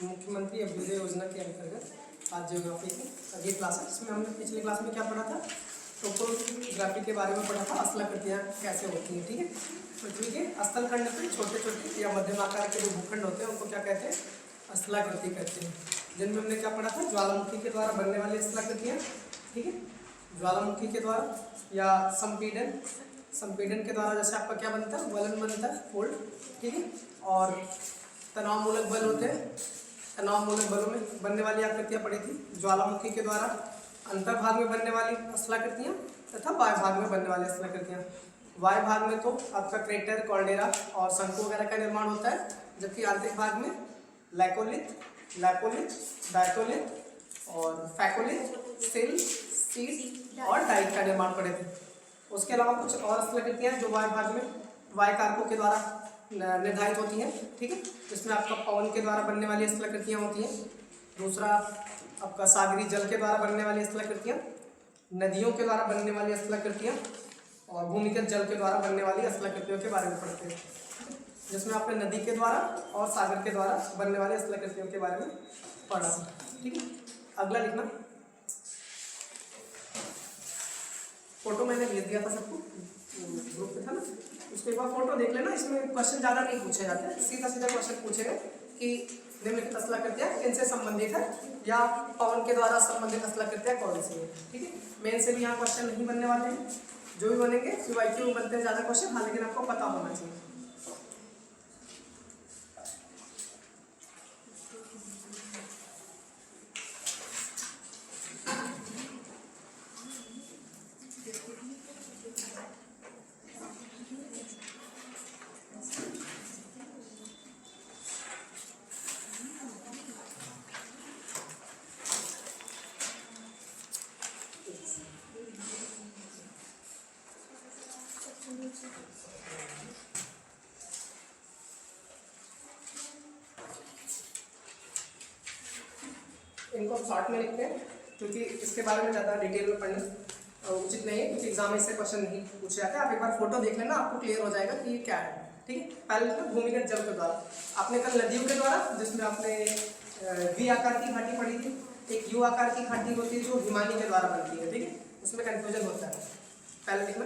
मुख्यमंत्री अभ्युदय योजना के अंतर्गत आज ज्योग्राफी की अगली क्लास है, जिसमें हमने पिछली क्लास में क्या पढ़ा था, टोपोग्राफी के बारे में पढ़ा था, स्थलाकृतियाँ कैसे होती हैं। ठीक है, पृथ्वी के स्थल खंड पे छोटे छोटे या मध्यम आकार के जो भूखंड होते हैं उनको क्या कहते हैं, स्थलाकृति कहते हैं। जिनमें हमने क्या पढ़ा था, ज्वालामुखी के द्वारा बनने वाली स्थलाकृतियाँ। ठीक है, ज्वालामुखी के द्वारा या संपीड़न के द्वारा जैसे आपका क्या बनता है, वलन बनता है, फोल्ड। ठीक है, और तनाव मूलक बल होते हैं, तनाव मूलक बलों में बनने वाली आकृतियाँ पड़ी थी। ज्वालामुखी के द्वारा अंतर्भाग में बनने वाली स्थलाकृतियाँ तथा वायु भाग में बनने वाली स्थलाकृतियाँ। वायु भाग में तो आपका क्रेटर, कॉल्डेरा और शंकु वगैरह का निर्माण होता है, जबकि आंतरिक भाग में लैकोलिथ, डायकोलिथ और फैकोलिथ, सिल, सीड और डाइट का निर्माण पड़े थे। उसके अलावा कुछ और स्थलाकृतियाँ जो वायु भाग में वायु कारकों के द्वारा निर्धारित होती हैं। ठीक है, जिसमें आपका पवन के द्वारा बनने वाली स्थलाकृतियाँ होती हैं। दूसरा आपका सागरी जल के द्वारा बनने वाली स्थलाकृतियाँ, नदियों के द्वारा बनने वाली स्थलाकृतियाँ और भूमिगत जल के द्वारा बनने वाली स्थलाकृतियों के बारे में पढ़ते हैं, जिसमें आपने नदी के द्वारा और सागर के द्वारा बनने वाली स्थलाकृतियों के बारे में पढ़ा था। ठीक है, अगला लिखना, फोटो मैंने भेज दिया था सबको, ग्रुप पे था ना, उसको एक बार फोटो देख लेना। इसमें क्वेश्चन ज़्यादा नहीं पूछे जाते, सीधा सीधा क्वेश्चन पूछेगा कि निम्नलिखित स्थलाकृतियाँ किनसे संबंधित है या पवन के द्वारा संबंधित स्थलाकृतियाँ कौन सी है। ठीक है, मेन से भी यहाँ क्वेश्चन नहीं बनने वाले हैं, जो भी बनेंगे QIQ में बनते हैं ज़्यादा क्वेश्चन, हाँ, लेकिन आपको पता होना चाहिए। इनको हम शॉर्ट में लिखते हैं क्योंकि इसके बारे में ज़्यादा डिटेल में पढ़ना उचित नहीं है, क्योंकि एग्जाम में इससे क्वेश्चन नहीं पूछे जाते। आप एक बार फोटो देख लेना, आपको क्लियर हो जाएगा कि ये क्या है। ठीक है, पहले लिखना भूमिगत जल के द्वारा। आपने कल नदियों के द्वारा, जिसमें आपने V आकार की घाटी पढ़ी थी, एक U आकार की घाटी होती है जो हिमानी के द्वारा बनती है। ठीक है, उसमें कन्फ्यूजन होता है। पहले लिखना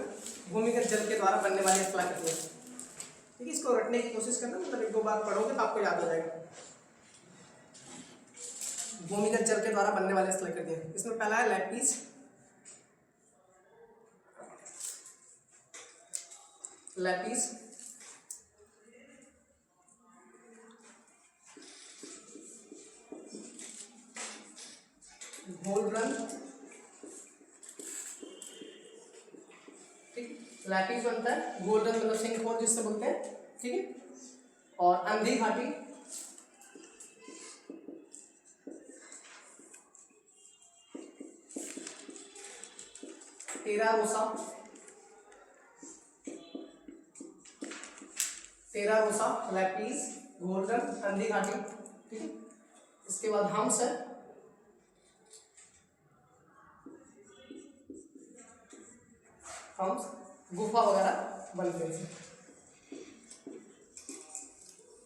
भूमिगत जल के द्वारा बनने वाली स्थलाकृतियाँ। ठीक है, इसको रटने की कोशिश करना, मतलब एक दो बार पढ़ोगे तो आपको याद हो जाएगा। भूमिगत जल के द्वारा बनने वाले स्थलाकृतियाँ, इसमें पहला है लैपिस, घोलरन। ठीक, लैपिस बनता है, घोलरन मतलब सिंकहोल जिससे बोलते हैं। ठीक है, और अंधी घाटी, टेरारोसा, लैपिस, घोलरन, अंधी घाटी। ठीक है, इसके बाद हम्स है, हम्स गुफा वगैरह बनते हैं।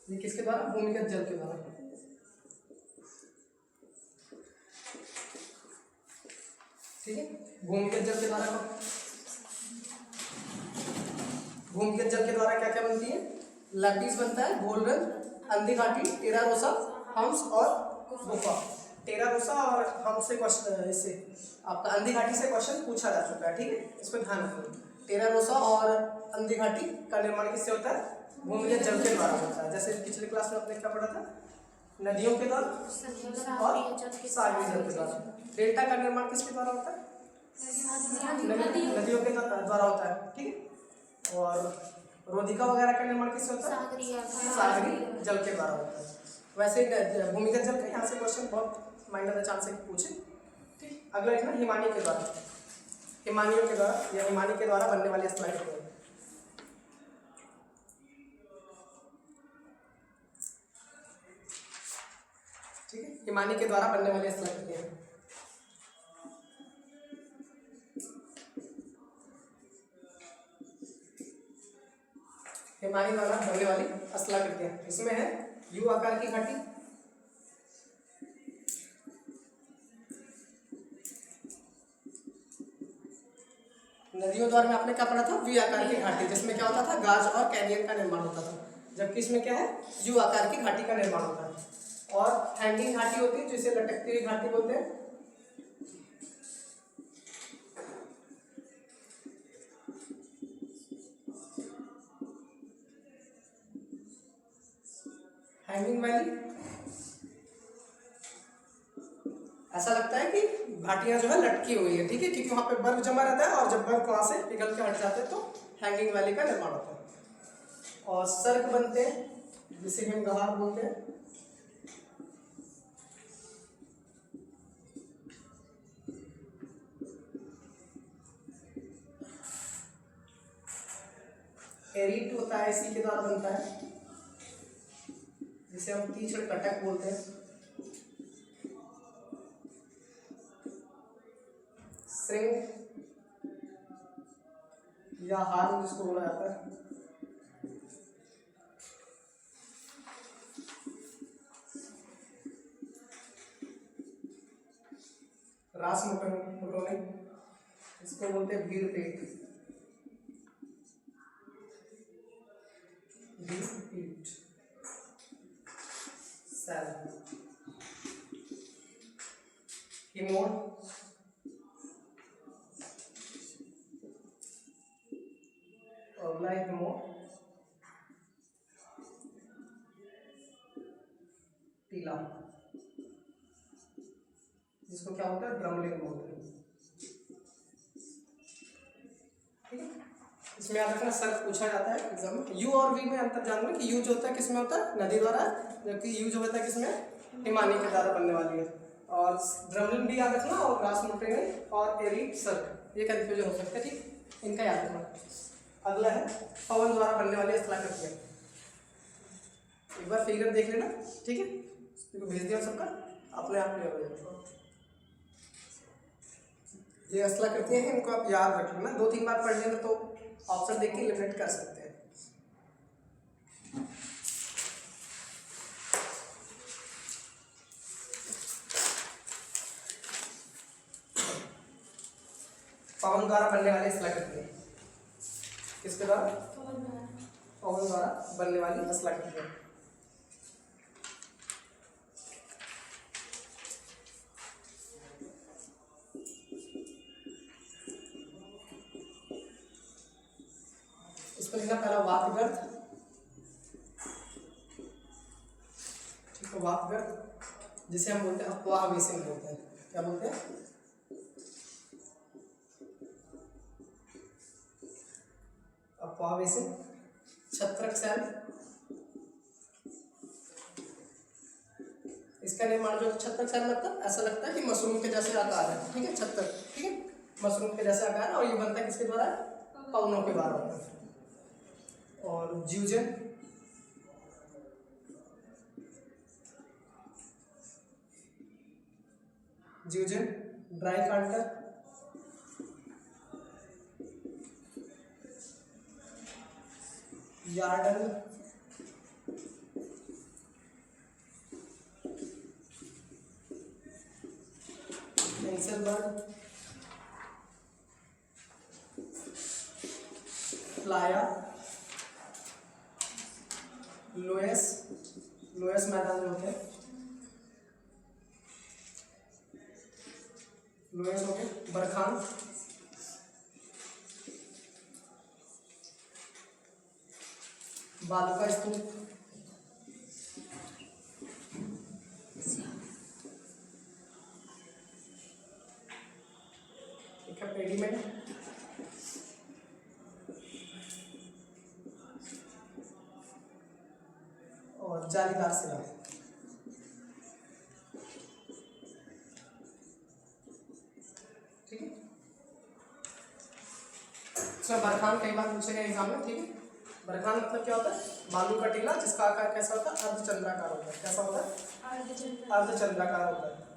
ये किसके द्वारा, भूमिगत जल के द्वारा। ठीक है, भूमिगत जल के द्वारा क्या क्या बनती है, लैपिस बनता है, घोलरन, अंधी घाटी, टेरारोसा, हम्स और गुफा। टेरारोसा और हम्स से क्वेश्चन, इससे आपका अंधी घाटी से क्वेश्चन पूछा जा चुका है। ठीक है, इस पर ध्यान रखना। टेरारोसा और अंधी घाटी का निर्माण किससे होता है, भूमिगत जल के द्वारा होता है। जैसे पिछले क्लास में आपने क्या पढ़ा था, नदियों के द्वारा और सागरी जल के द्वारा। डेल्टा का निर्माण किसके द्वारा होता है, नदियों के द्वारा होता है। ठीक है, और रोधिका वगैरह का निर्माण किससे होता है, सागरी जल के द्वारा होता है। वैसे भूमिगत जल का यहाँ से क्वेश्चन बहुत माइनर चांस है कि पूछे। ठीक, अगला लिखना हिमानी के द्वारा, हिमानियों के द्वारा या हिमानी के द्वारा बनने वाली स्थलाकृतियाँ। ठीक है, हिमानी के द्वारा बनने वाली स्थलाकृतियाँ। हिमानी द्वारा बनने वाली स्थलाकृतियाँ, इसमें है U आकार की घाटी, नदियों द्वार में आपने क्या पढ़ा था, वी आकार की घाटी, जिसमें क्या होता था, गाज और कैनियन का निर्माण होता था, जबकि इसमें क्या है, यू आकार की घाटी का निर्माण होता है। और हैंगिंग घाटी होती है जिसे लटकती हुई घाटी बोलते हैं। हैंगिंग वैली, ऐसा लगता है कि घाटियां जो है लटकी हुई है, ठीक है, क्योंकि वहां पे बर्फ जमा रहता है और जब बर्फ वहां से पिघल के हट जाते हैं तो हैंगिंग वैली का निर्माण होता है। और सर्क बनते हैं जिसे हिमगहार बोलते हैं। एरीट होता है, इसी के द्वारा बनता है, जिसे हम तीक्ष्ण कटक बोलते हैं। श्रिंग या हार्न जिसको बोला जाता है। रास मोटोने, इसको बोलते हैं भीड़ पेट। हिमोन, अगला है हिमोन, टीला, जिसको क्या होता है, ड्रमलिन बोलते हैं। ठीक है, इसमें याद रखना सर्क पूछा जाता है एग्जाम में। यू और वी में अंतर जानना कि यू जो होता है किसमें होता है, नदी द्वारा, जबकि यू जो होता है किसमें, हिमानी के द्वारा बनने वाली है। और ड्रमलिन भी याद रखना, और रास मोटेने और एरीट सर्क, ये कंफ्यूजन हो सकता है, ठीक, इनका याद रखना। अगला है पवन द्वारा बनने वाली स्थलाकृतियां। एक बार फिगर देख लेना, ठीक है, इसको भेज दिया सबका, अपने आप ले आओ। ये स्थलाकृतियां हैं, इनको आप याद रख लेना, 2-3 बार पढ़ लेना तो ऑप्शन देख के एलिमिनेट कर सकते हैं। पवन द्वारा बनने वाली स्थलाकृतियां, किसके द्वारा, पवन द्वारा बनने वाली स्थलाकृतियां। इसको लिखना पहला वातगर्त, ठीक है, वातगर्त, जिसे हम बोलते हैं अफवाह बेसिन बोलते हैं। क्या बोलते हैं, अफवाह बेसिन। छत्रक सैल, इसका निर्माण जो छत्रक सैल मतलब ऐसा लगता है कि मशरूम के जैसे आकार है, ठीक है, छत्रक, ठीक है, मशरूम के जैसे आकार है, और ये बनता है किसके द्वारा, पवनों के द्वारा होता है। और zeugen, zeugen dry कांटर, यार्डन, एंसेलबर्ग, Playa, loess, loess मैदान जो होते हैं, लोएस हो गए, बरखान, बालू का स्तूप, ठीक है, पेडीमेंट, और जालीदार शिला। ठीक है, इसमें बरखान कई बार पूछेगा एग्जाम में, ठीक है। बरखान मतलब क्या होता है, बालू का टीला जिसका आकार कैसा होता है, अर्धचंद्राकार होता है। कैसा होता है, अर्धचंद्राकार होता है।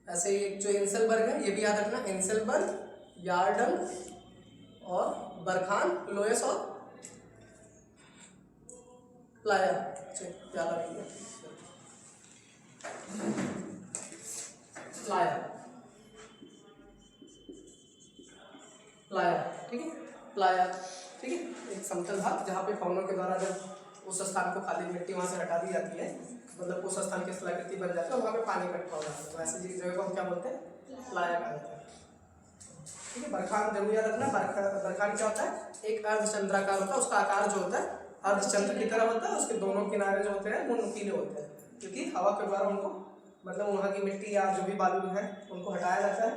ऐसे ही जो एंसेलबर्ग है, ये भी याद रखना, एंसेलबर्ग, यार्डन और बरखान, लोएस और प्लाया, याद रखिए। प्लायर, प्लायर, ठीक है, प्लायर, ठीक है, एक समतल भाग जहाँ पे पवनों के द्वारा जब उस स्थान को खाली मिट्टी वहाँ से हटा दी जाती है, मतलब उस स्थान की स्थलाकृति बन जाती है और वहाँ पे पानी इकट्ठा हो जाता है, तो ऐसी जगह को हम क्या बोलते हैं, प्लायर कहा जाता है। ठीक है, बरखान जरूर याद रखना, बरखान क्या होता है, एक अर्धचंद्राकार होता है, उसका आकार जो होता है अर्धचंद्र की तरह होता है, उसके दोनों किनारे जो होते हैं वो नुकीले होते हैं, क्योंकि हवा के द्वारा उनको, मतलब वहाँ की मिट्टी या जो भी बालू है उनको हटाया जाता है,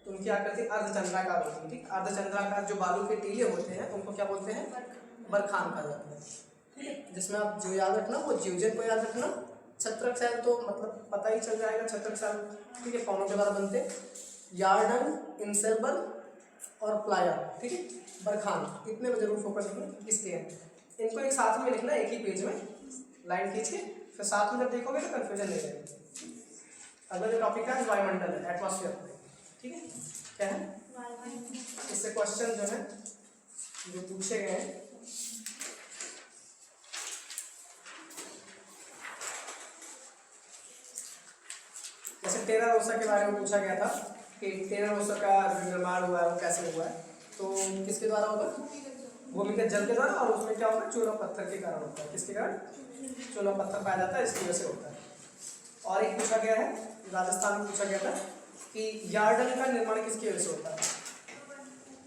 तो उनकी आकृति अर्धचंद्राकार होती है। ठीक, अर्धचंद्राकार जो बालू के टीले होते हैं उनको क्या बोलते हैं, बरखान कहा जाता है। ठीक है, जिसमें आप जो याद रखना वो जीवजन को याद रखना, छत्रक सैल तो मतलब पता ही चल जाएगा, छत्रक सैल, ठीक है, पौनों के द्वारा बनते, यार्डन, इंसेल्बर और प्लायर, ठीक है, बरखान, इतने में जरूर फोकस रखना किसके हैं, इनको एक साथ में लिखना, एक ही पेज में लाइन खींच के, फिर साथ में जब देखोगे तो कंफ्यूजन नहीं रहेगा। अगला जो टॉपिक है वायुमंडल है, एटमॉस्फेयर, ठीक है, क्या है, इससे क्वेश्चन जो है जो पूछे गए हैं, जैसे टेरा रोसा के बारे में पूछा गया था कि टेरा रोसा का जो निर्माण हुआ है वो कैसे हुआ है, तो किसके द्वारा होगा, भूमिगत जल के द्वारा, और उसमें क्या होगा, चूना पत्थर के कारण होता है, किसके कारण, चूना पत्थर पाया जाता है, इसकी वजह से होता है। और एक पूछा गया है, राजस्थान में पूछा गया था कि यार्डन का निर्माण किसकी वजह से होता है,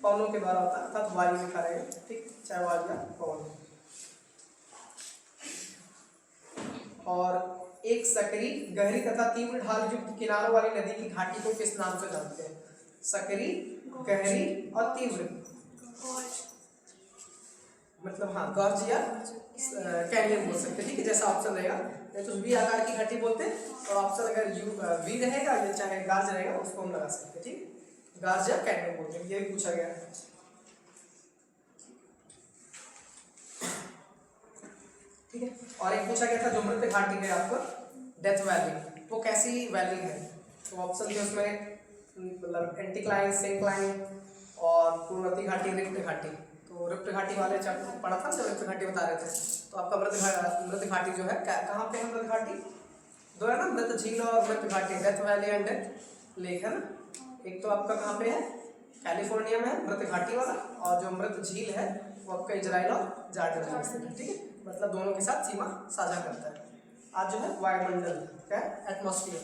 पवनों के द्वारा होता है, अर्थात वायु लिखा रहेगा, ठीक, चाहे वायु या पवन। और एक सकरी, गहरी तथा तीव्र ढाल युक्त किनारों वाली नदी की घाटी को किस नाम से जानते हैं, सकरी, गहरी और तीव्र, मतलब हाँ गॉर्ज या कैनियन बोल सकते हैं, ठीक है, जैसा ऑप्शन रहेगा, या तो वी आकार की घाटी बोलते हैं, और ऑप्शन अगर यू वी रहेगा या चाहे गार्ज रहेगा उसको हम लगा सकते हैं, ठीक, गार्ज या कैनियन बोलते हैं, ये भी पूछा गया है। ठीक है, और एक पूछा गया था जो मृत घाटी है आपको, डेथ वैली, वो कैसी वैली है, तो ऑप्शन थे उसमें, मतलब एंटीक्लाइन, सिंक्लाइन और पूर्णवती घाटी, रिक्त घाटी, तो रिक्त घाटी वाले चैप्टर पढ़ा था जब रिक्त घाटी बता रहे थे, तो आपका मृत घाटी जो है कहाँ पे है, मृत घाटी दो है ना, मृत झील और मृत घाटी, death valley and death lake है ना, एक तो आपका कहाँ पे है, कैलिफोर्निया में है मृत घाटी वाला, और जो मृत झील है वो आपका इजराइल और जॉर्डन में स्थित है, ठीक है, मतलब दोनों के साथ सीमा साझा करता है। आज जो है वायुमंडल क्या है, एटमॉस्फेयर,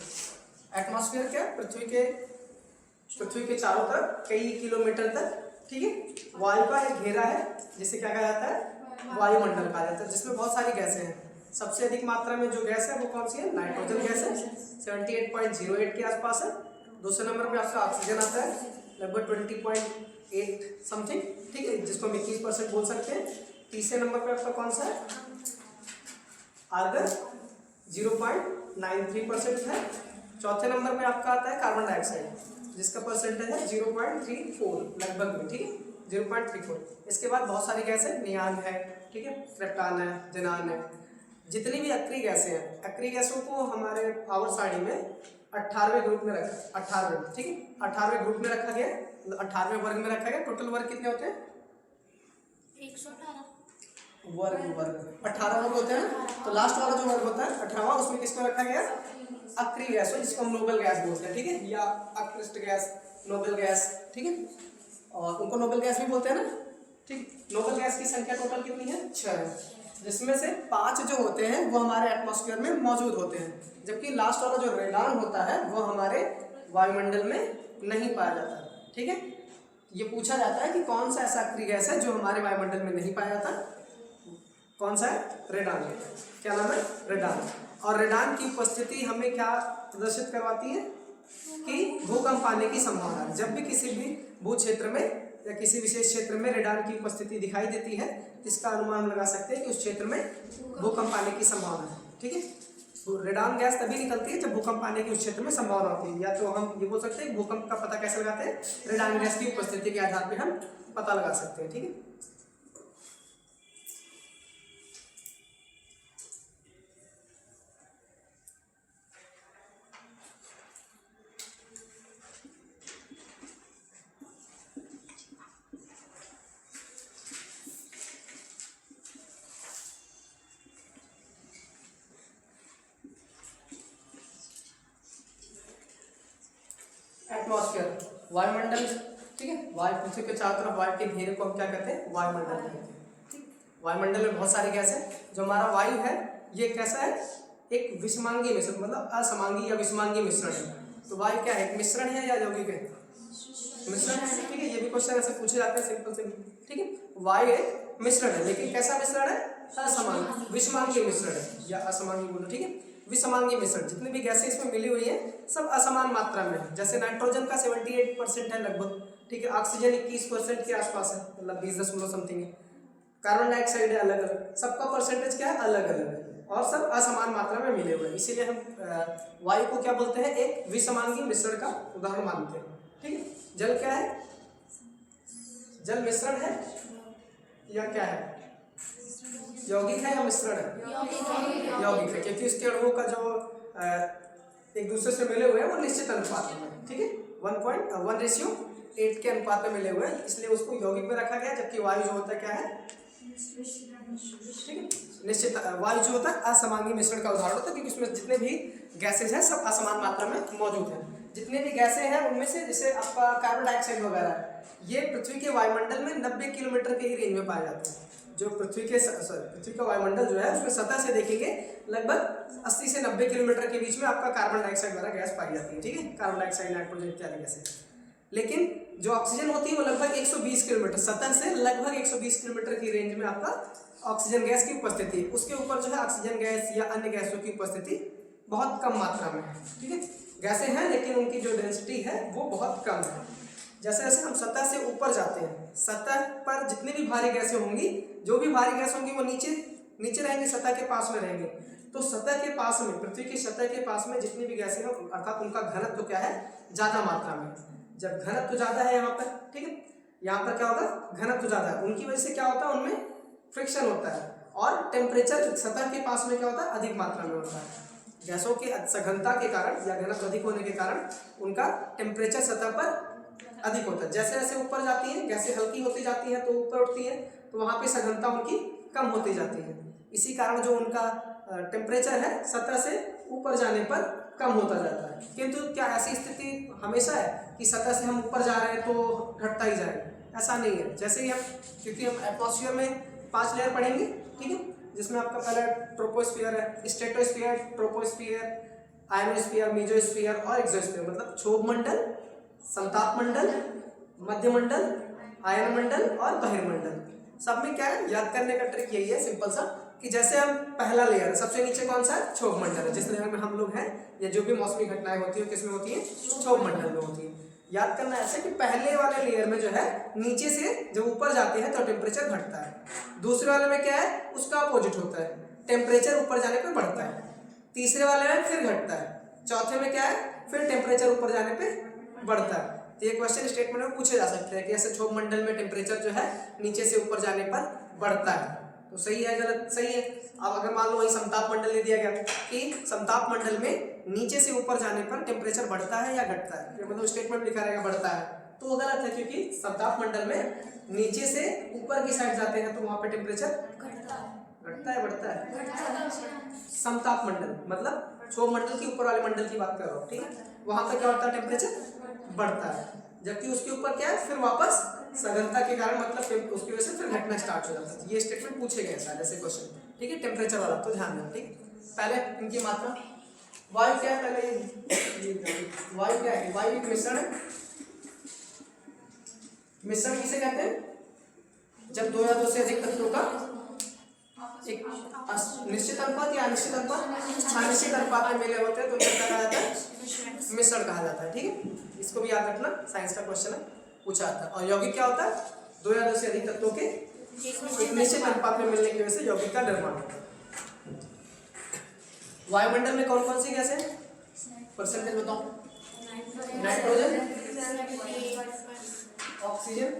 एटमॉस्फेयर क्या है, पृथ्वी के चारों तरफ कई किलोमीटर तक, ठीक है, वायु का एक घेरा है जिसे क्या कहा जाता है, वायुमंडल कहा जाता है, जिसमें बहुत सारी गैसें हैं, सबसे अधिक मात्रा में जो गैस है वो कौन सी है, नाइट्रोजन गैस है, 78.08 के आसपास है, दूसरे नंबर पे आपका ऑक्सीजन आता है लगभग 20.8 समथिंग, ठीक है, जिसको हम 21% बोल सकते हैं, तीसरे नंबर पे आपका कौन सा है, आर्गन 0.93% है, चौथे नंबर पे आपका आता है कार्बन डाइऑक्साइड जिसका परसेंटेज है 0.34 लगभग में, ठीक है, 0.34, इसके बाद बहुत सारी गैस है, नियान है, ठीक है, क्रिप्टॉन है, जेनान है, जितनी भी अक्रिय गैसें हैं, अक्रिय गैसों को हमारे आवर्त सारणी में 18वें ग्रुप में रखा, 18वें, ठीक है, 18वें ग्रुप में रखा गया, 18वें वर्ग में रखा गया, टोटल वर्ग कितने होते हैं, 118 वर्ग 18 वर्ग होते हैं, तो लास्ट वाला जो वर्ग होता है 18वां, उसमें किसको रखा गया, अक्रिय गैस हो जिसको हम नोबल गैस बोलते हैं, ठीक है, या अक्रिस्ट गैस, नोबल गैस, ठीक है, और उनको नोबल गैस भी बोलते हैं ना, ठीक, नोबल गैस की संख्या टोटल कितनी है, 6, जिसमें से 5 जो होते हैं वो हमारे एटमॉस्फेयर में मौजूद होते हैं, जबकि लास्ट वाला जो रेडान होता है वो हमारे वायुमंडल में नहीं पाया जाता, ठीक है, ये पूछा जाता है कि कौन सा ऐसा अक्रिय गैस है जो हमारे वायुमंडल में नहीं पाया जाता, कौन सा है, रेडान, क्या नाम है, रेडान, और रेडान की उपस्थिति हमें क्या प्रदर्शित करवाती है कि भूकंप आने की संभावना है, जब भी किसी भी भू क्षेत्र में या किसी विशेष क्षेत्र में रेडान की उपस्थिति दिखाई देती है, इसका अनुमान लगा सकते हैं कि उस क्षेत्र में भूकंप आने की संभावना है, ठीक है, तो रेडान गैस तभी निकलती है जब भूकंप आने की उस क्षेत्र में संभावना होती है, या तो हम ये बोल सकते हैं भूकंप का पता कैसे लगाते हैं, रेडान गैस की उपस्थिति के आधार पर हम पता लगा सकते हैं, ठीक है। एटमॉस्फेयर वायुमंडल, ठीक है। वायु पृथ्वी के चारों तरफ वायु के घेरे को हम क्या कहते हैं, वायुमंडल कहते हैं। वायुमंडल में बहुत सारी गैस है। जो हमारा वायु है ये कैसा है, एक विषमांगी मिश्रण, मतलब असमांगी या विषमांगी मिश्रण है। तो वायु क्या है, मिश्रण है या यौगिक है, मिश्रण है, ठीक है। ये भी क्वेश्चन ऐसे पूछे जाते हैं सिंपल सिंपल, ठीक है। वायु एक मिश्रण है, लेकिन कैसा मिश्रण है, असमांगी विषमांगी मिश्रण है, या असमांगी बोलो, ठीक है, विषमांगी मिश्रण। जितनी भी गैसें इसमें मिली हुई है सब असमान मात्रा में है। जैसे नाइट्रोजन का 78% है लगभग, ठीक है। ऑक्सीजन 21% के आसपास है, मतलब 20 समथिंग है। कार्बन डाइऑक्साइड है अलग अलग, सबका परसेंटेज क्या है, अलग अलग है, और सब असमान मात्रा में मिले हुए हैं। इसीलिए हम वायु को क्या बोलते हैं, एक विषमांगी मिश्रण का उदाहरण मानते हैं, ठीक है। जल क्या है, जल मिश्रण है या क्या है, यौगिक है या मिश्रण है, यौगिक है, क्योंकि उसके अणुओं का जो एक दूसरे से मिले हुए हैं वो निश्चित अनुपात में, ठीक है, 1:1 के अनुपात में मिले हुए हैं, इसलिए उसको यौगिक में रखा गया। जबकि वायु जो होता है क्या है, ठीक है, निश्चित, वायु जो होता है असमांगी मिश्रण का उदाहरण होता है, क्योंकि उसमें जितने भी गैसेज हैं सब असमान मात्रा में मौजूद हैं। जितने भी गैसें हैं उनमें से जैसे आपका कार्बन डाइऑक्साइड वगैरह है, ये पृथ्वी के वायुमंडल में 90 किलोमीटर के ही रेंज में पाए जाते हैं। जो पृथ्वी का वायुमंडल जो है उसमें सतह से देखेंगे लगभग 80 से 90 किलोमीटर के बीच में आपका कार्बन डाइऑक्साइड वगैरह गैस पाई जाती है, ठीक है, कार्बन डाइऑक्साइड, नाइट्रोजन इत्यादि गैसें। लेकिन जो ऑक्सीजन होती है वो लगभग 120 किलोमीटर, सतह से लगभग 120 किलोमीटर की रेंज में आपका ऑक्सीजन गैस की उपस्थिति है। उसके ऊपर जो है ऑक्सीजन गैस या अन्य गैसों की उपस्थिति बहुत कम मात्रा में है, ठीक है। गैसें हैं लेकिन उनकी जो डेंसिटी है वो बहुत कम है। जैसे जैसे हम सतह से ऊपर जाते हैं, सतह पर जितनी भी भारी गैसें होंगी, जो भी भारी गैस होंगी वो नीचे रहेंगे, सतह के पास में रहेंगे। तो सतह के पास में, पृथ्वी की सतह के पास में जितनी भी गैसें हैं अर्थात उनका घनत्व क्या है, ज्यादा मात्रा में। जब घनत्व ज्यादा है यहाँ पर, ठीक है, यहाँ पर क्या होगा, घनत्व ज्यादा है, उनकी वजह से क्या होता है, उनमें फ्रिक्शन होता है, और टेम्परेचर सतह के पास में क्या होता है, अधिक मात्रा में होता है। गैसों की सघनता के कारण या घनत्व अधिक होने के कारण उनका टेम्परेचर सतह पर अधिक होता है। जैसे जैसे ऊपर जाती हैं गैसें हल्की होती जाती हैं तो ऊपर उठती हैं, तो वहाँ पे सघनता उनकी कम होती जाती है। इसी कारण जो उनका टेम्परेचर है सतह से ऊपर जाने पर कम होता जाता है। किंतु क्या ऐसी स्थिति हमेशा है कि सतह से हम ऊपर जा रहे हैं तो घटता ही जाए, ऐसा नहीं है। जैसे ही हम, क्योंकि हम एटमॉस्फेयर में 5 लेयर पढ़ेंगे, ठीक है, जिसमें आपका पहला ट्रोपोस्फियर है, स्ट्रेटोस्फियर, ट्रोपोस्फियर, आयनोस्फियर, मेसोस्फियर और एक्सोस्फियर, मतलब क्षोभ मंडल, समताप मंडल, मध्य मंडल, आयन मंडल और बहिर्मंडल। सब में क्या है, याद करने का ट्रिक यही है सिंपल सा, कि जैसे हम पहला लेयर, सबसे नीचे कौन सा है, क्षोभ मंडल है, जिस लेयर में हम लोग हैं, या जो भी मौसमी घटनाएं होती है किसमें होती है, क्षोभ मंडल में होती है। याद करना ऐसे कि पहले वाले लेयर में जो है नीचे से जब ऊपर जाते हैं तो टेम्परेचर घटता है, दूसरे वाले में क्या है, उसका अपोजिट होता है, टेम्परेचर ऊपर जाने पर बढ़ता है, तीसरे वाले में फिर घटता है, चौथे में क्या है, फिर टेम्परेचर ऊपर जाने पर बढ़ता है। तो ये क्वेश्चन स्टेटमेंट में पूछे जा सकते हैं कि ऐसे क्षोभ मंडल में टेम्परेचर जो है नीचे से ऊपर जाने पर बढ़ता है, तो सही है गलत, सही है। अब अगर मान लो वही समताप मंडल ले दिया गया कि समताप मंडल में नीचे से ऊपर जाने पर टेम्परेचर बढ़ता है या घटता है, मतलब स्टेटमेंट लिखा रहेगा बढ़ता है, तो गलत है, क्योंकि समताप मंडल में नीचे से ऊपर की साइड जाते हैं तो वहां पे टेम्परेचर घटता है, बढ़ता है। समताप मंडल मतलब क्षोभ मंडल की ऊपर वाले मंडल की बात कर रहा हूँ, ठीक है, वहां पर क्या होता है, टेम्परेचर बढ़ता है, जबकि उसके ऊपर क्या है, फिर वापस सघनता के कारण मतलब उसकी वजह से फिर घटना स्टार्ट हो जाता है। ये स्टेटमेंट पूछे गए हैं ऐसे क्वेश्चन, ठीक है, टेम्परेचर वाला तो ध्यान देना, ठीक। पहले इनकी मात्रा, वायु क्या है, पहले वायु क्या है, वायु एक मिश्रण है। मिश्रण किसे कहते हैं, जब 2 या 2 से अधिक तत्वों का एक निश्चित अनुपात या अनिश्चित अनुपात, अनिश्चित अनुपात में मिले होते हैं तो क्या कहा जाता है, मिश्रण कहा जाता है, ठीक है। इसको भी याद रखना, साइंस का क्वेश्चन है, पूछा जाता है। और यौगिक क्या होता है, 2 या 2 से अधिक तत्वों के एक निश्चित अनुपात में मिलने की वजह से यौगिक का निर्माण होता है। वायुमंडल में कौन कौन सी गैस है, परसेंटेज बताओ, नाइट्रोजन, ऑक्सीजन,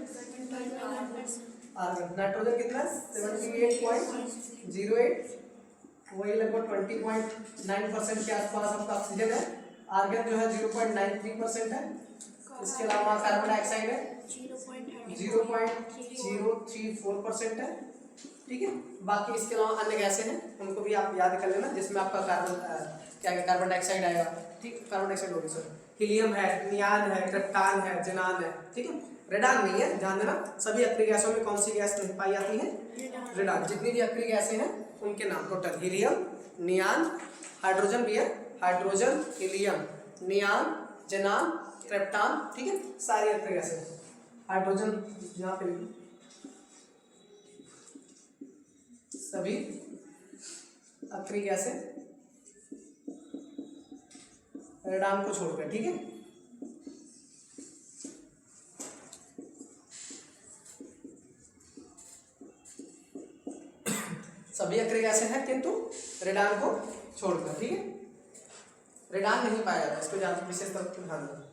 आर्गन। नाइट्रोजन कितना 78.08, वही लगभग 20.9% के आसपास आपका ऑक्सीजन है। आर्गन जो है 0.93% है। इसके अलावा कार्बन डाइऑक्साइड है 0.034% है, ठीक है। बाकी इसके अलावा अन्य गैसें हैं, उनको भी आप याद कर लेना, जिसमें आपका कार्बन डाइऑक्साइड आएगा, ठीक, कार्बन डाइऑक्साइड होगी सर, हीलियम है, नियान है, क्रिप्टॉन है, ज़ेनान है, ठीक है। रेडान नहीं है, ध्यान देना। सभी अक्रिय गैसों में कौन सी गैस नहीं पाई जाती है? रेडान। जितनी भी अक्रिय गैसें हैं उनके नाम टोटल हीलियम, नियान, हाइड्रोजन भी है, हाइड्रोजन, हीलियम, नियान, ज़ेनान, क्रिप्टॉन, ठीक है, सारी अक्रिय गैसें। हाइड्रोजन यहाँ पे सभी अक्रिय गैसें रेडान को छोड़कर, ठीक है। सभी अक्रिय गैसें हैं किंतु रेडान को छोड़कर, ठीक है। रेडान नहीं पाया जाता, इसको ज्यादा विशेष तौर पर ध्यान देना।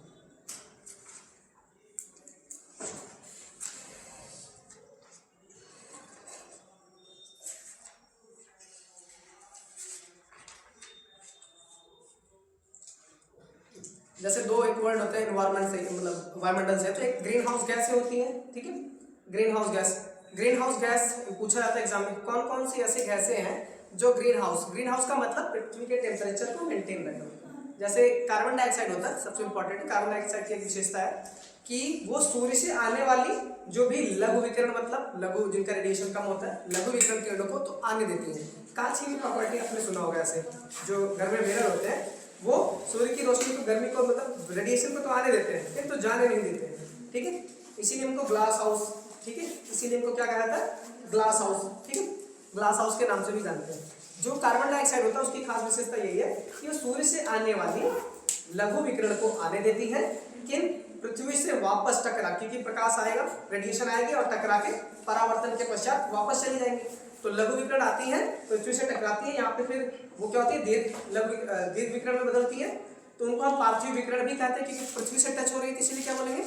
जैसे दो एक वर्ड होते हैं एनवायरमेंट से, मतलब वायुमंडल से, तो एक ग्रीन हाउस गैस होती है, ठीक है। Green house gas, green house gas पूछा जाता है एग्जाम में, कौन कौन सी ऐसी गैसें हैं जो ग्रीन हाउस का मतलब पृथ्वी के टेम्परेचर को मेंटेन रखना। जैसे कार्बन डाइऑक्साइड होता है, सबसे इंपॉर्टेंट है। कार्बन डाइऑक्साइड की एक विशेषता है कि वो सूर्य से आने वाली जो भी लघु विकिरण, मतलब लघु जिनका रेडिएशन कम होता है, लघु विकिरण किरणों को तो आने देती है। कांच की प्रॉपर्टी आपने सुना होगा, ऐसे जो घर में मिरर होते हैं वो सूर्य की रोशनी को, गर्मी को, मतलब रेडिएशन को तो आने देते हैं लेकिन तो जाने नहीं देते हैं, ठीक है। इसीलिए उनको ग्लास हाउस, ठीक है, इसीलिए इनको क्या कहा जाता है? ग्लास हाउस, ठीक है। ग्लास हाउस के नाम से भी जानते हैं। जो कार्बन डाइऑक्साइड होता है उसकी खास विशेषता यही है कि वो सूर्य से आने वाली लघु विकिरण को आने देती है, लेकिन पृथ्वी से वापस टकरा, क्योंकि प्रकाश आएगा, रेडिएशन आएगी और टकरा के परावर्तन के पश्चात वापस चली जाएंगी। तो लघु विकिरण आती है, पृथ्वी से टकराती है, यहाँ पे फिर वो क्या होती है? दीर्घ विकिरण में बदलती है। तो उनको हम पार्थिव विकिरण भी कहते हैं, क्योंकि पृथ्वी से टच हो रही है, इसलिए क्या बोलेंगे?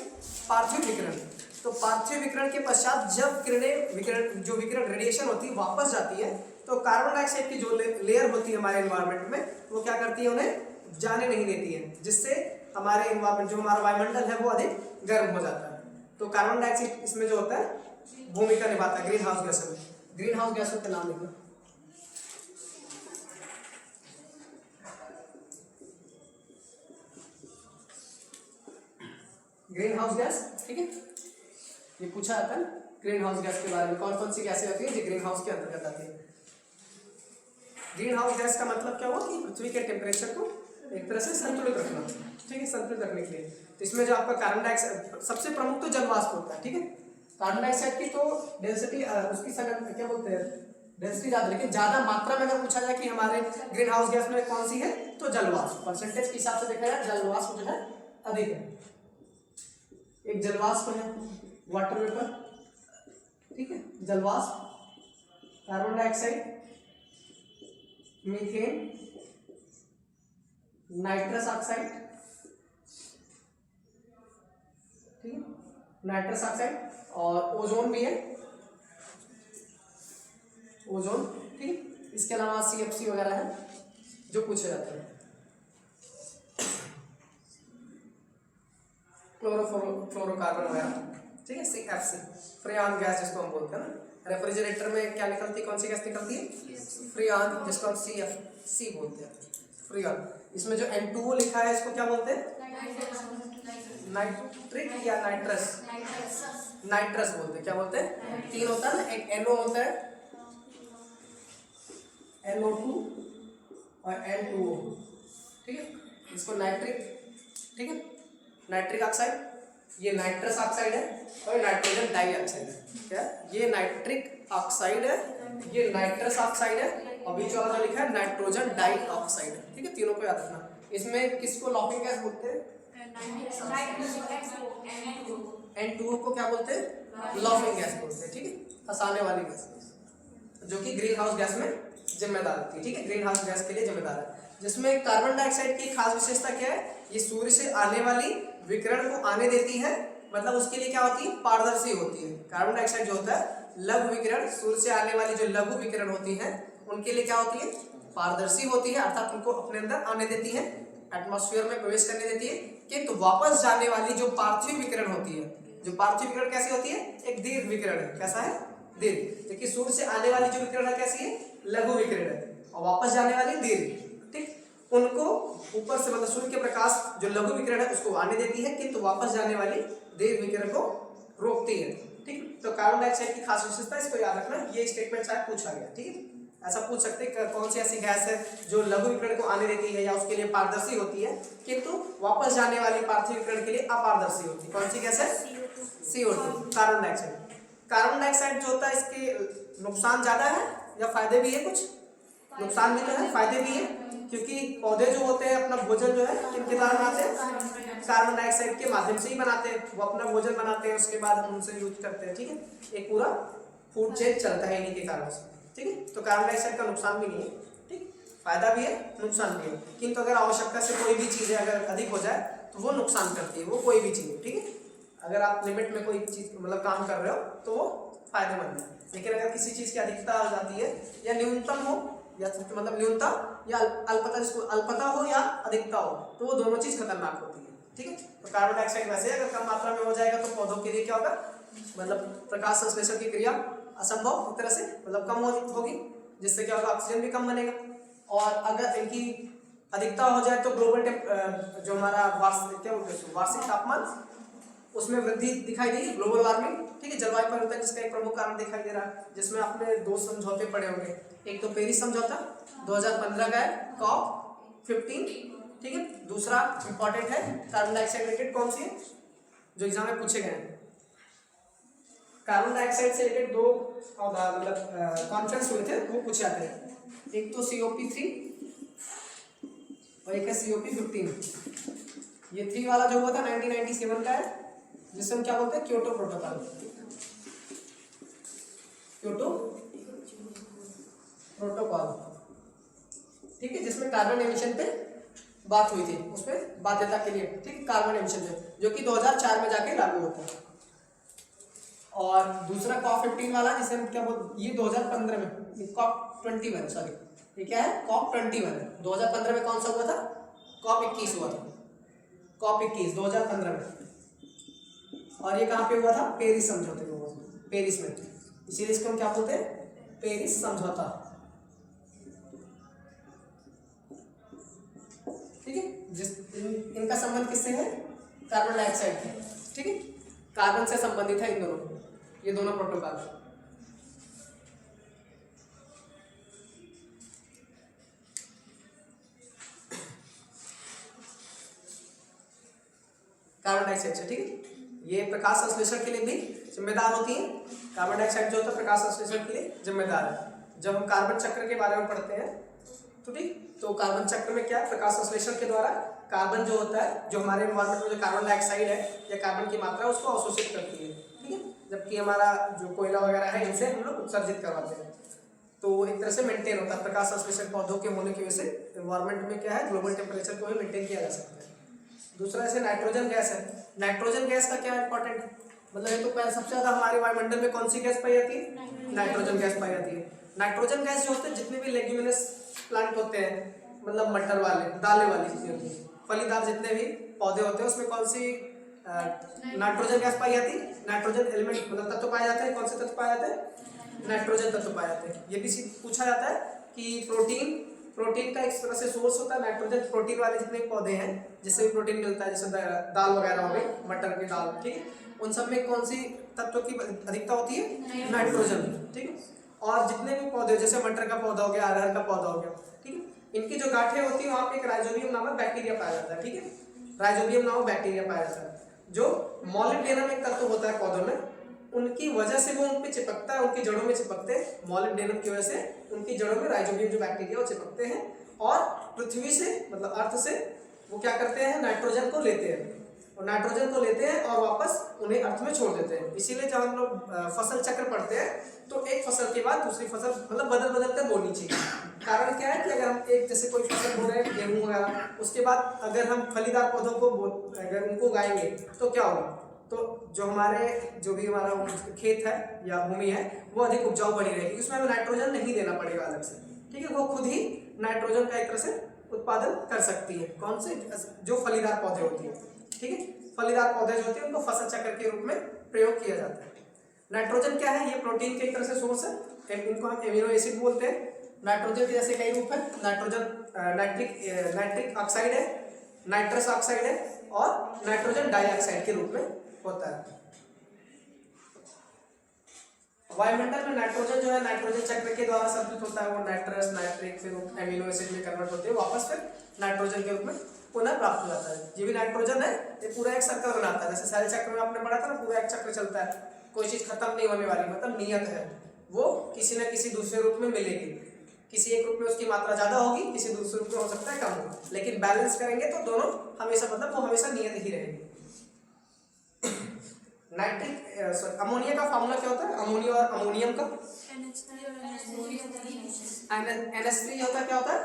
पार्थिव विकिरण। तो पार्थिव विकिरण के पश्चात जब विकिरण जो विकिरण रेडिएशन होती है वापस जाती है, तो कार्बन डाइऑक्साइड की जो लेयर होती है हमारे एनवायरमेंट में, वो क्या करती है? उन्हें जाने नहीं देती है, जिससे हमारे एनवायरमेंट, जो हमारा वायुमंडल है, वो अधिक गर्म हो जाता है। तो कार्बन डाइऑक्साइड इसमें जो होता है भूमिका निभाता है ग्रीन हाउस गैस में। ग्रीन हाउस गैसों के नाम लिखना। ग्रीन हाउस गैस, ठीक है, ये पूछा जाता है ग्रीन हाउस गैस के बारे में, कौन कौन सी गैसें होती है जो ग्रीन हाउस के अंतर्गत आती है। ग्रीन हाउस गैस का मतलब क्या हुआ कि पृथ्वी के टेम्परेचर को एक तरह से संतुलित रखना, ठीक है, संतुलित रखने के लिए। तो इसमें जो आपका कार्बन डाइऑक्साइड, सबसे प्रमुख तो जलवाष्प होता है, ठीक है। कार्बन डाइऑक्साइड की तो डेंसिटी, उसकी सघन क्या बोलते हैं, डेंसिटी ज्यादा, लेकिन ज्यादा मात्रा में अगर पूछा जाए कि हमारे ग्रीन हाउस गैस में कौन सी है, तो जलवाष्प। परसेंटेज के हिसाब से देखा जाए जलवाष्प जो है अधिक है। एक जलवाष्प है वाटर वेपर, ठीक है, जलवाष्प, carbon dioxide, methane, nitrous oxide, ठीक है, नाइट्रस ऑक्साइड, और ओजोन भी है, ओजोन, ठीक है। इसके अलावा CFC वगैरह है जो पूछे जाते हैं। फ्लोरोकार्बन वगैरह, ठीक है, CFC, फ्रेऑन गैस जिसको हम बोलते हैं ना। रेफ्रिजरेटर में क्या निकलती है, कौन सी गैस निकलती है? फ्रेऑन, जिसको हम CFC बोलते हैं, फ्रेऑन। इसमें जो N2O लिखा है इसको क्या बोलते हैं? नाइट्रिक या नाइट्रस? नाइट्रस बोलते हैं। क्या बोलते हैं? तीन होता है ना, एक NO होता है, NO2 और N2O, ठीक है, इसको नाइट्रिक, ठीक है, नाइट्रिक ऑक्साइड, ये नाइट्रस ऑक्साइड है, और नाइट्रोजन डाइऑक्साइड है। क्या? ये नाइट्रिक ऑक्साइड है, ये नाइट्रस ऑक्साइड है, और बीच वाला जो लिखा है नाइट्रोजन डाइऑक्साइड है, ठीक है। तीनों को याद रखना। इसमें किसको लॉकिंग गैस बोलते हैं? N2O को क्या बोलते हैं? लॉकिंग गैस बोलते हैं, ठीक है, फंसाने वाली गैस, जो कि ग्रीन हाउस गैस में जिम्मेदार होती है, ठीक है, ग्रीन हाउस गैस के लिए जिम्मेदार है। जिसमें कार्बन डाइऑक्साइड की खास विशेषता क्या है? ये सूर्य से आने वाली विकिरण को आने देती है, मतलब उसके लिए क्या होती है? पारदर्शी होती है। कार्बन डाइऑक्साइड जो होता है लघु विकिरण, सूर्य से आने वाली जो लघु विकिरण होती है उनके लिए क्या होती है? पारदर्शी होती है, अर्थात उनको अपने अंदर आने देती है, एटमॉस्फेयर में प्रवेश करने देती है। किंतु वापस जाने वाली जो पार्थिव विकिरण होती है, जो पार्थिव विकिरण कैसी होती है? एक दीर्घ विकिरण है। कैसा है? दीर्घ। देखिए सूर्य से आने वाली जो विकिरण है कैसी है? लघु विकिरण है, और वापस जाने वाली दीर्घ, ठीक। उनको ऊपर से मतलब सूर्य के प्रकाश जो लघु विकिरण है उसको आने देती है, किंतु वापस जाने वाली दीर्घ विकिरण को रोकती है। ठीक, तो कार्बन डाइऑक्साइड की खास विशेषता है, इसको याद रखना, ये स्टेटमेंट शायद पूछा गया। ठीक है, ऐसा पूछ सकते हैं कौन सी ऐसी गैस है जो लघु विकिरण को आने देती है या उसके लिए पारदर्शी होती है किंतु वापस जाने वाली पार्थिव विकिरण के लिए अपारदर्शी होती है। कौन सी गैस है? CO2, carbon dioxide. Carbon dioxide जो होता है इसके नुकसान ज्यादा है या फायदे भी है? कुछ नुकसान भी तो है, फायदे भी है, क्योंकि पौधे जो होते हैं अपना भोजन जो है किनके द्वारा बनाते हैं? कार्बन डाइऑक्साइड के माध्यम से ही बनाते हैं। वो अपना भोजन बनाते हैं, उसके बाद हम उनसे यूज करते हैं। ठीक है, एक पूरा फूड चेन चलता है इन्हीं के कारण से। ठीक है, तो कार्बन डाइऑक्साइड का नुकसान भी नहीं है। ठीक, फायदा भी है, नुकसान भी है, किंतु अगर आवश्यकता से कोई भी चीज अगर अधिक हो जाए तो वो नुकसान करती है, वो कोई भी चीज। ठीक है, अगर आप लिमिट में कोई चीज मतलब काम कर रहे हो तो वो फायदेमंद है, लेकिन अगर किसी चीज की अधिकता आ जाती है या न्यूनतम हो या मतलब न्यूनतम या अल्पता, जिसको अल्पता हो या अधिकता हो, तो वो दोनों चीज खतरनाक होती है। ठीक है, तो कार्बन डाइऑक्साइड वैसे अगर कम मात्रा में हो जाएगा तो पौधों के लिए क्या होगा, मतलब प्रकाश संश्लेषण की क्रिया असंभव एक तरह से मतलब कम होगी, जिससे क्या होगा, ऑक्सीजन भी कम बनेगा। और अगर इनकी अधिकता हो जाए तो ग्लोबल जो हमारा वार्षिक तापमान उसमें वृद्धि दिखाई देगी, ग्लोबल वार्मिंग। ठीक है, जलवायु परिवर्तन जिसका एक प्रमुख कारण दिखाई दे रहा है, जिसमें आपने 2 समझौते पढ़े होंगे। एक तो पेरिस समझौता 2015 का है, COP15। ठीक है, दूसरा इंपॉर्टेंट है कार्बन डाइऑक्साइड रिलेटेड, कौन सी है जो एग्जाम में पूछे गए हैं। कार्बन डाइऑक्साइड से रिलेटेड 2 मतलब कॉन्फ्रेंस हुए थे, वो पूछे जाते हैं। एक तो COP3 और एक है COP15। ये 3 वाला जो हुआ था 1997 का है, जिसे हम क्या बोलते हैं, क्योटो प्रोटोकॉल। क्योटो प्रोटोकॉल, ठीक है, जिसमें कार्बन एमिशन पे बात हुई थी, उसमें बाध्यता के लिए। ठीक, कार्बन एमिशन पे, जो कि 2004 में जाके लागू होता है। और दूसरा COP15 वाला, जिसे हम क्या बोलते, ये 2015 में, COP21 सॉरी, ये क्या है, COP21 है। 2015 में कौन सा हुआ था, COP21 हुआ था, COP21 2015 में। और ये कहाँ पे हुआ था, पेरिस समझौते में हुआ था, पेरिस में, इसीलिए इसको हम क्या बोलते हैं, पेरिस समझौता। ठीक है, इनका संबंध किससे है, कार्बन डाइऑक्साइड से। ठीक है, कार्बन से संबंधित है इन दोनों, ये दोनों प्रोटोकॉल। कार्बन डाइऑक्साइड से, ठीक है, ये प्रकाश संश्लेषण के लिए भी जिम्मेदार होती है। कार्बन डाइऑक्साइड जो होता है प्रकाश संश्लेषण के लिए जिम्मेदार है। जब हम कार्बन चक्र के बारे में पढ़ते हैं तो ठीक, तो कार्बन चक्र में क्या है, प्रकाश संश्लेषण के द्वारा कार्बन जो होता है, जो हमारे एनवायरमेंट में जो कार्बन डाइऑक्साइड है या कार्बन की मात्रा उसको अवशोषित करती है। ठीक है, जबकि हमारा जो कोयला वगैरह है इनसे हम लोग उत्सर्जित करवाते हैं, तो एक तरह से मेंटेन होता है। प्रकाश संश्लेषण पौधों के होने की वजह से एनवायरमेंट में क्या है, ग्लोबल टेम्परेचर को भी मेंटेन किया जा सकता है। दूसरा ऐसे नाइट्रोजन गैस है। नाइट्रोजन गैस का क्या इंपॉर्टेंट है, मतलब ये तो सबसे ज्यादा हमारे वायुमंडल में कौन सी गैस पाई जाती है, नाइट्रोजन गैस पाई जाती है। नाइट्रोजन गैस जो होते हैं, जितने भी लेग्यूमिनस प्लांट होते हैं, मतलब मटर वाले, दालें वाली चीजें होती है, फलीदार जितने भी पौधे होते हैं, उसमें कौन सी नाइट्रोजन गैस पाई जाती है, नाइट्रोजन एलिमेंट मतलब तत्व पाए जाते हैं। कौन से तत्व पाए जाते हैं, नाइट्रोजन तत्व पाए जाते हैं। ये भी पूछा जाता है कि प्रोटीन का एक तरह से सोर्स होता है नाइट्रोजन। प्रोटीन वाले जितने पौधे हैं जिससे भी प्रोटीन मिलता है, जैसे दाल वगैरह हो गई, मटर की दाल, ठीक है, उन सब में कौन सी तत्व की अधिकता होती है, नाइट्रोजन। ठीक है, और जितने भी पौधे, जैसे मटर का पौधा हो गया, अरहर का पौधा हो गया, ठीक है, इनकी जो गांठें होती है वहाँ पे एक राइजोबियम नामक बैक्टीरिया पाया जाता है। ठीक है, राइजोबियम नामक बैक्टीरिया पाया जाता है, जो मॉलिब्डेनम एक तत्व होता है पौधों में, उनकी वजह से वो उन पे चिपकता है, उनकी जड़ों में चिपकते हैं। मॉलिब्डेनम की वजह से उनकी जड़ों में राइजोबियम जो बैक्टीरिया वो चिपकते हैं, और पृथ्वी से मतलब अर्थ से वो क्या करते हैं, नाइट्रोजन को लेते हैं, और नाइट्रोजन को लेते हैं और वापस उन्हें अर्थ में छोड़ देते हैं। इसीलिए जब हम लोग फसल चक्र पढ़ते हैं तो एक फसल के बाद दूसरी फसल मतलब बदल बदलते बोनी चाहिए। कारण क्या है कि अगर हम एक जैसे कोई फसल बो रहे हैं, गेहूँ वगैरह, उसके बाद अगर हम फलीदार पौधों को अगर उनको उगाएंगे तो क्या होगा, तो जो भी हमारा खेत है या भूमि है वो अधिक उपजाऊ बनी रहेगी, उसमें हमें नाइट्रोजन नहीं देना पड़ेगा अलग से। ठीक है, वो खुद ही नाइट्रोजन का एक तरह से उत्पादन कर सकती है। कौन से, जो फलीदार पौधे होती है। ठीक है, फलीदार पौधे जो होते हैं उनको फसल चक्र के रूप में प्रयोग किया जाता है। नाइट्रोजन क्या है, ये प्रोटीन के एक तरह से सोर्स है, इनको हम एमिनो एसिड बोलते हैं। नाइट्रोजन के जैसे कई रूप है, नाइट्रोजन नाइट्रिक ऑक्साइड है, नाइट्रस ऑक्साइड है और नाइट्रोजन डाइऑक्साइड के रूप में होता है। वायुमंडल में नाइट्रोजन जो है नाइट्रोजन चक्र के द्वारा संतुलित होता है, वो नाइट्रस नाइट्रिक फिर एमिनो एसिड में कन्वर्ट होते हैं, वापस फिर नाइट्रोजन के रूप में पुनः प्राप्त हो जाता है। ये भी नाइट्रोजन है, ये पूरा एक सर्कल बनाता है, जैसे सारे चक्र में आपने पढ़ा था ना, पूरा एक चक्र चलता है, कोई चीज खत्म नहीं होने वाली, मतलब नियत है, वो किसी न किसी दूसरे रूप में मिलेगी, किसी एक रूप में उसकी मात्रा ज्यादा होगी, किसी दूसरे रूप में हो सकता है कम हो, लेकिन बैलेंस करेंगे तो दोनों हमेशा मतलब वो हमेशा नियत ही रहेगी। नाइट्रिक अमोनिया का फॉर्मूला क्या होता है, अमोनिया और अमोनियम का NH3 होता है, क्या होता है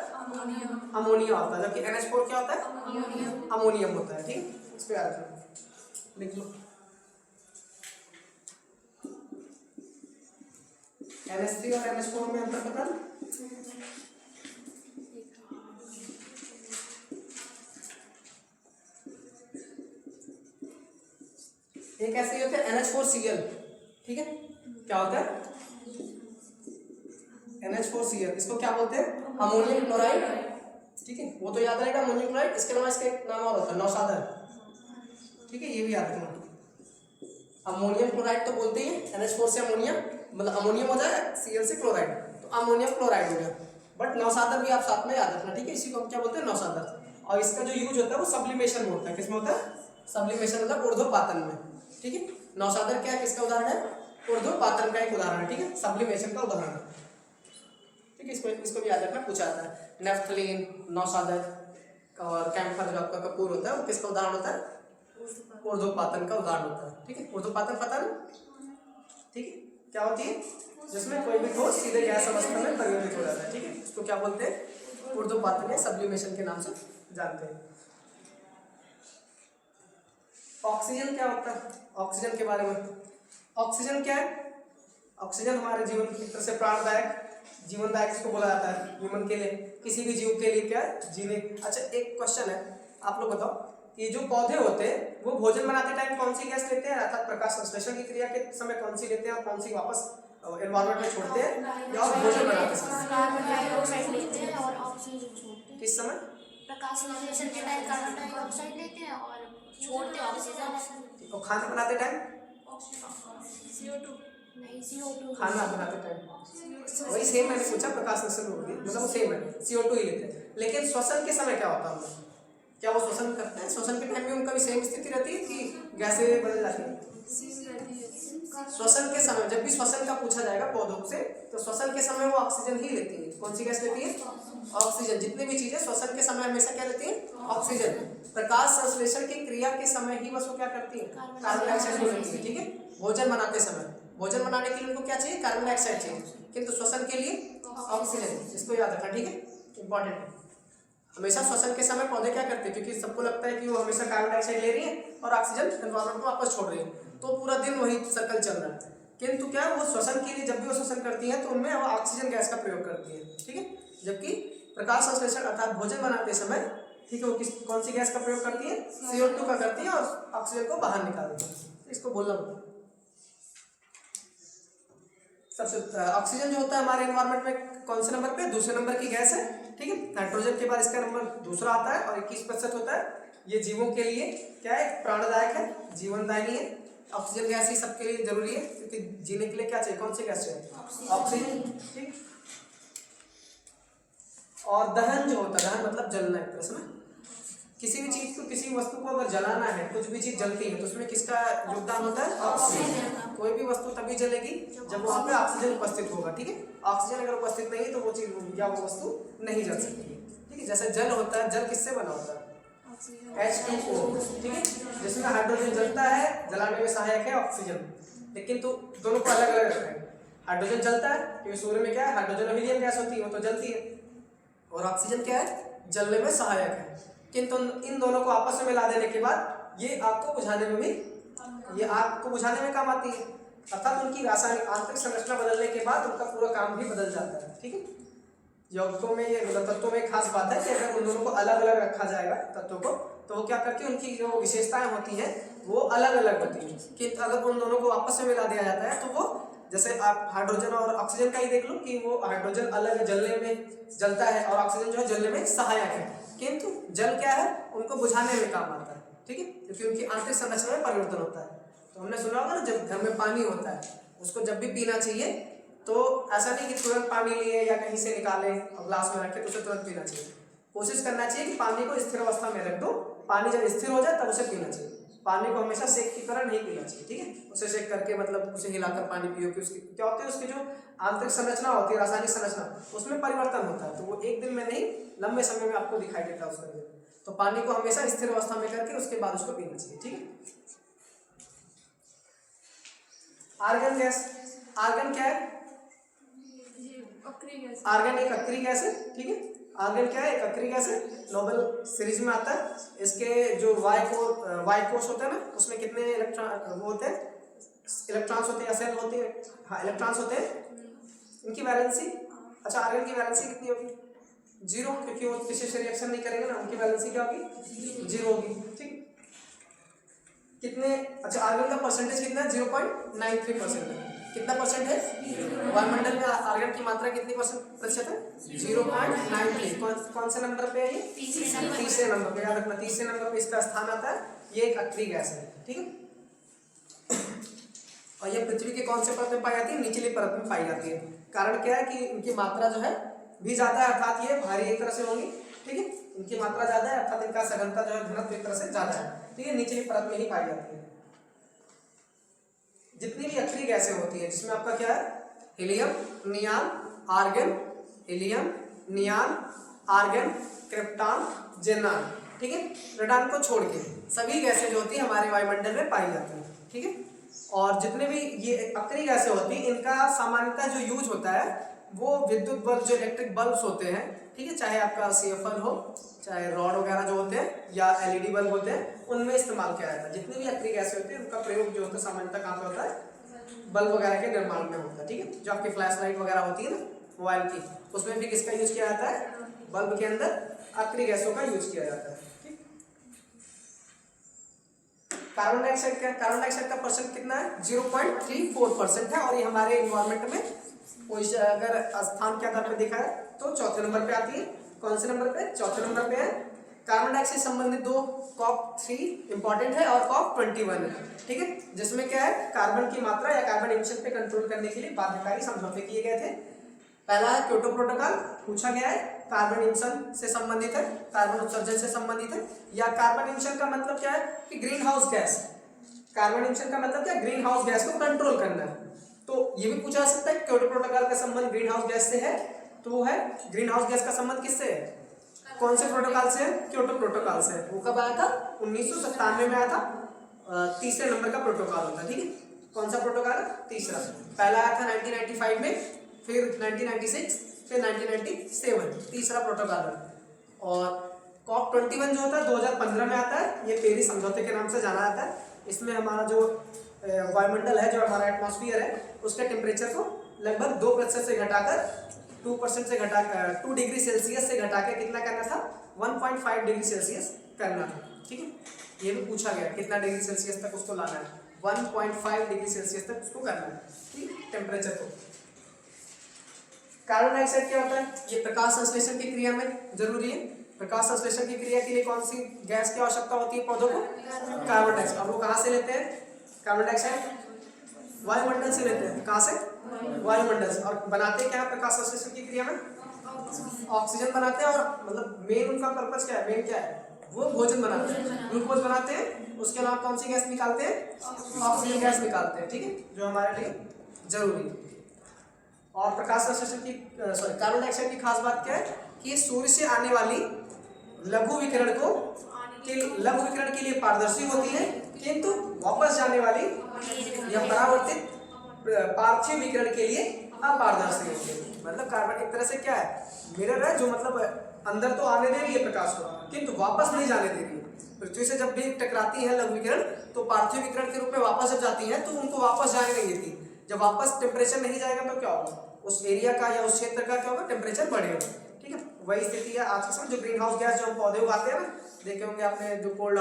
अमोनिया होता है, जबकि NH4 क्या होता है अमोनियम होता है। ठीक, इस पे याद रखना, लिख लो NH3 और NH4 में अंतर पता है? एक ऐसे ही होता है NH4Cl, ठीक है, क्या होता है NH4Cl, इसको क्या बोलते हैं अमोनियम क्लोराइड, ठीक है, वो तो याद रहेगा अमोनियम क्लोराइड। इसके अलावा इसका एक नाम और होता है नौसादर, ठीक है, ये भी याद रखना। अमोनियम क्लोराइड तो बोलते ही है, NH4 से अमोनियम, मतलब अमोनियम हो जाए Cl से क्लोराइड, तो अमोनियम क्लोराइड हो गया, बट नौसादर भी आप साथ में याद रखना, ठीक है, इसी को हम क्या बोलते हैं नौसादर। और इसका जो यूज होता है वो सब्लिमेशन में होता है, किसमें होता है सब्लिमेशन, मतलब ऊर्ध्वपातन में, ठीक है। नौसादर क्या है, किसका उदाहरण है, ऊर्ध्वपातन का एक उदाहरण है, ठीक है, सब्लिमेशन का उदाहरण है, ठीक है, इसको भी याद रखना, पूछा जाता है। नेफ्थलीन, नौसादर और कैम्फर जो आपका कपूर होता है वो किसका उदाहरण होता है, ऊर्ध्वपातन का उदाहरण होता है, ठीक है। ऊर्ध्वपातन पता है, ठीक है, क्या होती है, जिसमें कोई भी ठोस सीधे गैस अवस्था में परिवर्तित हो जाता है, ठीक है, इसको क्या बोलते हैं ऊर्ध्वपातन या सब्लिमेशन के नाम से जानते हैं। ऑक्सीजन क्या होता है, ऑक्सीजन के बारे में, ऑक्सीजन क्या है, ऑक्सीजन हमारे जीवन की तरह से प्राणदायक, जीवनदायक इसको बोला जाता है ह्यूमन के लिए, किसी भी जीव के लिए क्या है जीने। अच्छा एक क्वेश्चन है, आप लोग बताओ, ये जो पौधे होते हैं वो भोजन बनाते टाइम कौन सी गैस लेते हैं, अर्थात प्रकाश संश्लेषण की क्रिया के समय कौन सी लेते हैं और कौन सी वापस एनवायरनमेंट में छोड़ते हैं, या भोजन बनाते समय कार्बन डाइऑक्साइड लेते हैं और ऑक्सीजन छोड़ते हैं। किस समय, प्रकाश संश्लेषण के टाइम कार्बन डाइऑक्साइड लेते हैं और छोड़ते हैं ऑक्सीजन। और खाना बनाते टाइम, CO2 नहीं, CO2 खाना बनाते टाइम वही सेम मैंने पूछा, प्रकाश संश्लेषण होगी मतलब वो सेम है, CO2 ही लेते हैं। लेकिन श्वसन के समय क्या होता है, क्या वो श्वसन करते हैं, श्वसन के टाइम में उनका भी सेम स्थिति रहती है कि गैसें बदल जाती है। श्वसन के समय, जब भी श्वसन का पूछा जाएगा पौधों से, तो श्वसन के समय वो ऑक्सीजन ही लेती है। कौन सी गैस लेती है, ऑक्सीजन। जितनी भी चीजें श्वसन के समय हमेशा क्या लेती है, ऑक्सीजन। प्रकाश संश्लेषण की क्रिया के समय ही बस वो क्या करती है, कार्बन डाइऑक्साइड लेती है, ठीक है। भोजन बनाते समय, भोजन बनाने के लिए उनको क्या चाहिए, कार्बन डाइऑक्साइड चाहिए, किंतु श्वसन के लिए ऑक्सीजन, इसको याद रखना, ठीक है, इंपॉर्टेंट है। हमेशा श्वसन के समय पौधे क्या करते हैं, क्योंकि सबको लगता है कि वो हमेशा कार्बन डाइऑक्साइड ले रही है और ऑक्सीजन एनवायरनमेंट में वापस छोड़ रही है, तो पूरा दिन वही सर्कल चल रहा है। किंतु क्या वो श्वसन के लिए, जब भी वो श्वसन करती है तो उनमें वो ऑक्सीजन गैस का प्रयोग करती है, ठीक है। जबकि प्रकाश संश्लेषण अर्थात भोजन बनाते समय, ठीक है, वो कौन सी गैस का प्रयोग करती है, CO2 का करती है और ऑक्सीजन को बाहर निकालती है। इसको बोलना होता है। सबसे ऑक्सीजन जो होता है हमारे एनवायरनमेंट में कौन से नंबर पे, दूसरे नंबर की गैस है, ठीक है। नाइट्रोजन के बाद इसका नंबर दूसरा आता है और 21% होता है। ये जीवों के लिए क्या है, प्राणदायक है, जीवनदायिनी है। ऑक्सीजन गैस ही सबके लिए जरूरी है, क्योंकि जीने के लिए क्या चाहिए, कौन सी गैस चाहिए, ऑक्सीजन, ठीक। और दहन जो होता है, दहन मतलब जलना, एक तरह से ना, किसी भी चीज को, किसी वस्तु को अगर जलाना है, कुछ भी चीज जलती है तो उसमें किसका योगदान होता है, ऑक्सीजन। कोई भी वस्तु तभी जलेगी जब वहां पे ऑक्सीजन उपस्थित होगा, ठीक है। ऑक्सीजन अगर उपस्थित नहीं है तो वो चीज या वो वस्तु नहीं जल सकती, ठीक है। जैसे जल होता है, जल किससे बना होता है, H2O, ठीक है, जिसमें हाइड्रोजन जलता है, जलाने में सहायक है ऑक्सीजन, लेकिन तो दोनों को अलग अलग रखना है। हाइड्रोजन जलता है क्योंकि सूर्य में क्या है, हाइड्रोजन और हीलियम गैस होती है, वो तो जलती है, और ऑक्सीजन क्या है, जलने में सहायक है। किंतु इन दोनों को आपस में मिला देने के बाद ये आग को बुझाने में भी, ये आग को बुझाने में काम आती है, अर्थात उनकी रासायनिक आंतरिक संरचना बदलने के बाद उनका पूरा काम भी बदल जाता है, ठीक है। यौगिकों में, ये तत्वों में खास बात है कि अगर उन दोनों को अलग अलग रखा जाएगा तत्वों को, तो वो क्या करती है, उनकी जो विशेषताएं होती हैं वो अलग अलग होती हैं। कि अगर उन दोनों को आपस में मिला दिया जाता है तो वो जैसे आप हाइड्रोजन और ऑक्सीजन का ही देख लो कि वो हाइड्रोजन अलग जलने में जलता है और ऑक्सीजन जो है जलने में सहायक है, किंतु जल क्या है, उनको बुझाने में काम आता है, ठीक है, क्योंकि उनकी आंतरिक संरचना में परिवर्तन होता है। तो हमने सुना होगा ना, जब घर में पानी होता है उसको जब भी पीना चाहिए तो ऐसा नहीं कि तुरंत पानी लिए या कहीं से निकाले और ग्लास में रखे तो उसे तुरंत पीना चाहिए। कोशिश करना चाहिए कि पानी को स्थिर अवस्था में रख दो, पानी जब स्थिर हो जाए तब उसे पीना चाहिए। पानी को हमेशा शेक की तरह नहीं पीना चाहिए, ठीक है, उसे शेक करके मतलब उसे हिलाकर पानी पियो कि उसकी क्या होती है, उसकी जो आंतरिक संरचना होती है, रासायनिक संरचना, उसमें परिवर्तन होता है, तो वो एक दिन में नहीं लंबे समय में आपको दिखाई देता है उसका रिजल्ट। तो पानी को हमेशा स्थिर अवस्था में करके उसके बाद उसको पीना चाहिए, ठीक है। आर्गन गैस, आर्गन क्या है, आर्गन एक अक्रिय गैस है, ठीक है, आर्गन क्या है, एक अक्रिय गैस है, नोबेल सीरीज में आता है। इसके जो वाई कोर्स होते हैं ना, उसमें कितने इलेक्ट्रॉन वो होते हैं, इलेक्ट्रॉन्स होते हैं या सेल होते हैं, हाँ इलेक्ट्रॉन्स होते हैं। इनकी वैलेंसी, अच्छा आर्गन की वैलेंसी कितनी होगी, 0, क्योंकि वो किसी से रिएक्शन नहीं करेंगे ना, उनकी वैलेंसी क्या होगी, 0 होगी, ठीक। कितने, अच्छा आर्गन का परसेंटेज कितना है, 0.93% है। कितना परसेंट है, वायुमंडल में आर्गन की मात्रा कितनी प्रतिशत है, 0.93। कौन से नंबर पे है ये, तीसरे नंबर पे, याद रखना तीसरे नंबर पे इसका स्थान आता है। ये एक अक्रिय गैस है, ठीक है। और ये पृथ्वी के कौन से परत में पाई जाती है, निचली परत में पाई जाती है। कारण क्या है कि इनकी मात्रा जो है भी ज्यादा है, अर्थात ये भारी एक तरह से होंगी, ठीक है, इनकी मात्रा ज्यादा है अर्थात इनका सघनता जो है घनत्व एक तरह से ज्यादा है, ठीक है, निचली परत में ही पाई जाती है। जितनी भी अक्रिय गैसें होती है जिसमें आपका क्या है, helium, neon, argon, helium, neon, argon, krypton, xenon, ठीक है, रेडान को छोड़ के सभी गैसें जो होती है हमारे वायुमंडल में पाई जाती है, ठीक है। और जितने भी ये अक्रिय गैसें होती है इनका सामान्यतः जो यूज होता है वो विद्युत बल्ब, जो इलेक्ट्रिक बल्ब्स होते हैं, ठीक है, चाहे आपका CFL हो, चाहे रॉड वगैरह जो होते हैं या LED बल्ब होते हैं, उनमें इस्तेमाल किया जाता है। जितनी भी अक्रिय गैसें होती है उनका प्रयोग जो होता है सामान्यतः कहाँ पे होता है, बल्ब वगैरह के निर्माण में होता है, ठीक है। जो आपकी फ्लैश लाइट वगैरह होती है ना मोबाइल की, उसमें भी किसका यूज किया जाता है, बल्ब के अंदर अक्रिय गैसों का यूज किया जाता है, ठीक। कार्बन डाइऑक्साइड का, कार्बन डाइऑक्साइड का परसेंट कितना है, 0.34% है। और ये हमारे इन्वायरमेंट में अगर स्थान के आधार पर देखा है तो चौथे नंबर पे आती है। कौन से नंबर पे, चौथे नंबर पे है। कार्बन डाइऑक्साइड संबंधित 2 COP3 इंपॉर्टेंट है और COP21 है, ठीक है, जिसमें क्या है, कार्बन की मात्रा या कार्बन एमिशन पे कंट्रोल करने के लिए बाध्यकारी समझौते किए गए थे। पहला है क्योटो प्रोटोकॉल, पूछा गया है कार्बन एमिशन से संबंधित है, कार्बन उत्सर्जन से संबंधित है, या कार्बन एमिशन का मतलब क्या है कि green house gas, carbon emission का मतलब क्या, ग्रीन हाउस गैस को कंट्रोल करना है। तो ये भी पूछा जा सकता है क्योटो प्रोटोकॉल का संबंध ग्रीन हाउस गैस से है, तो वो है ग्रीन हाउस गैस का संबंध किससे है, कौन से प्रोटोकॉल से है, क्योटो प्रोटोकॉल से। वो कब आया था, 1997 में आया था, तीसरे नंबर का प्रोटोकॉल होता है, ठीक है। कौन सा प्रोटोकॉल, तीसरा। पहला आया था 1995 में, फिर 1996, फिर 1997, तीसरा प्रोटोकॉल है। और COP21 जो होता है 2015 में आता है, ये पेरिस समझौते के नाम से जाना जाता है। इसमें हमारा जो वायुमंडल है, जो हमारा एटमॉस्फेयर है, उसके टेम्परेचर को लगभग 2% से घटाकर 2% से घटाकर 2 डिग्री सेल्सियस से घटा के कितना करना था, 1.5 डिग्री सेल्सियस करना था, ठीक है। ये भी पूछा गया कितना डिग्री सेल्सियस तक उसको लाना है, 1.5 डिग्री सेल्सियस तक उसको करना है, ठीक, टेम्परेचर को। कार्बन डाइऑक्साइड क्या होता है, ये प्रकाश संश्लेषण की क्रिया में जरूरी है। प्रकाश संश्लेषण की क्रिया के लिए कौन सी गैस की आवश्यकता होती है पौधों को, कार्बन डाइऑक्साइड। अब वो कहाँ से लेते हैं कार्बन डाइऑक्साइड, वायुमंडल से लेते हैं, कहाँ से, वायुमंडल से। और बनाते क्या है प्रकाश संश्लेषण की क्रिया में, ऑक्सीजन बनाते हैं। और मतलब मेन उनका पर्पस क्या है, मेन क्या है, वो भोजन बनाते हैं, ग्लूकोज बनाते हैं। उसके अलावा कौन सी गैस निकालते हैं, ऑक्सीजन गैस निकालते हैं, ठीक है, जो हमारे लिए जरूरी है। और प्रकाश संश्लेषण की कार्बन डाइऑक्साइड की खास बात क्या है कि सूर्य से आने वाली लघु विकिरण के लिए पारदर्शी होती है, किंतु वापस जाने वाली या परावर्तित पार्थिव विकिरण के लिए अपारदर्शी होती है। मतलब कार्बन एक तरह से क्या है, मिरर है, जो मतलब अंदर तो आने दे रही है प्रकाश को, किंतु वापस नहीं जाने दे रही है। पृथ्वी से जब भी टकराती है लघु विकिरण, तो पार्थिव विकिरण के रूप में वापस जब जाती है तो उनको वापस जाने नहीं देती। जब वापस टेम्परेचर नहीं जाएगा तो क्या होगा, उस एरिया का या उस क्षेत्र का क्या होगा, टेम्परेचर बढ़ेगा, ठीक है। वही स्थिति है आज के समय। जो ग्रीन हाउस गैस जो हम पौधे उगाते हैं ना, देखे होंगे आपने, जो कोल्ड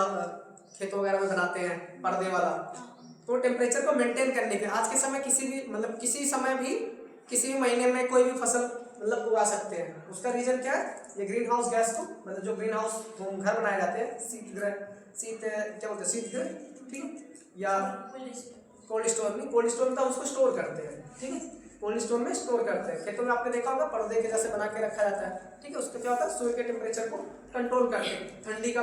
खेतों वगैरह में बनाते हैं पर्दे वाला, तो टेम्परेचर को मेंटेन करने के आज के समय किसी समय भी किसी भी महीने में कोई भी फसल मतलब उगा सकते हैं। उसका रीजन क्या है, ये ग्रीन हाउस गैस को मतलब जो ग्रीन हाउस घर बनाए जाते हैं शीत क्या बोलते हैं शीतगृह, ठीक है, या कोल्ड स्टोर में, कोल्ड स्टोर में तो उसको स्टोर करते हैं, ठीक है, कोल्ड स्टोर में स्टोर करते हैं। खेतों में आपने देखा होगा पर्दे के जैसे बना के रखा जाता है, ठीक है, उसका क्या होता है सूर्य के टेम्परेचर को कंट्रोल करके ठंडी का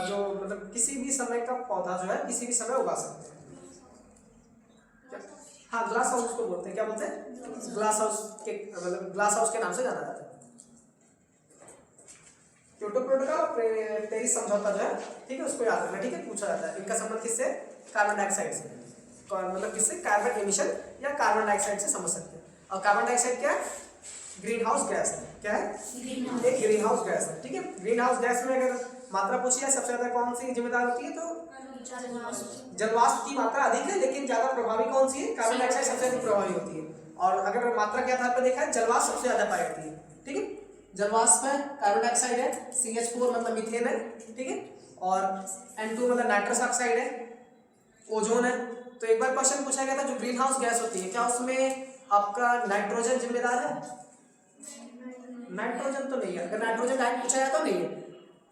जो मतलब किसी भी समय का पौधा जो है किसी भी समय उगा सकते हैं। हाँ, ग्लास हाउस को बोलते हैं, क्या बोलते हैं, ग्लास हाउस के मतलब ग्लास हाउस के नाम से जाना जाता है। क्योटो प्रोटोकॉल और पेरिस समझौता जो है, ठीक है, उसको याद रखना, ठीक है, पूछा जाता है। इनका संबंध किससे, कार्बन डाइऑक्साइड से, मतलब किससे, कार्बन एमिशन या कार्बन डाइऑक्साइड से समझ सकते हैं। और कार्बन डाइऑक्साइड क्या है, ग्रीन हाउस गैस है, क्या है, एक ग्रीन हाउस गैस है, ठीक है। ग्रीन हाउस गैस में अगर मात्रा पूछी जाए सबसे ज्यादा कौन सी जिम्मेदार होती है, तो जलवाष्प की मात्रा अधिक है, लेकिन ज्यादा प्रभावी कौन सी है, कार्बन डाइऑक्साइड सबसे अधिक प्रभावी होती है। और अगर मात्रा के आधार पर देखा है जलवाष्प सबसे ज्यादा पाई जाती है, ठीक है, जलवाष्प है, कार्बन डाइऑक्साइड है, CH4 मतलब मीथेन है, ठीक है, और N2 मतलब नाइट्रस ऑक्साइड है, ओजोन है। तो एक बार क्वेश्चन पूछा गया था जो ग्रीन हाउस गैस होती है क्या उसमें आपका नाइट्रोजन जिम्मेदार है, नाइट्रोजन तो नहीं है, अगर नाइट्रोजन डायरेक्ट पूछा जाए तो नहीं है।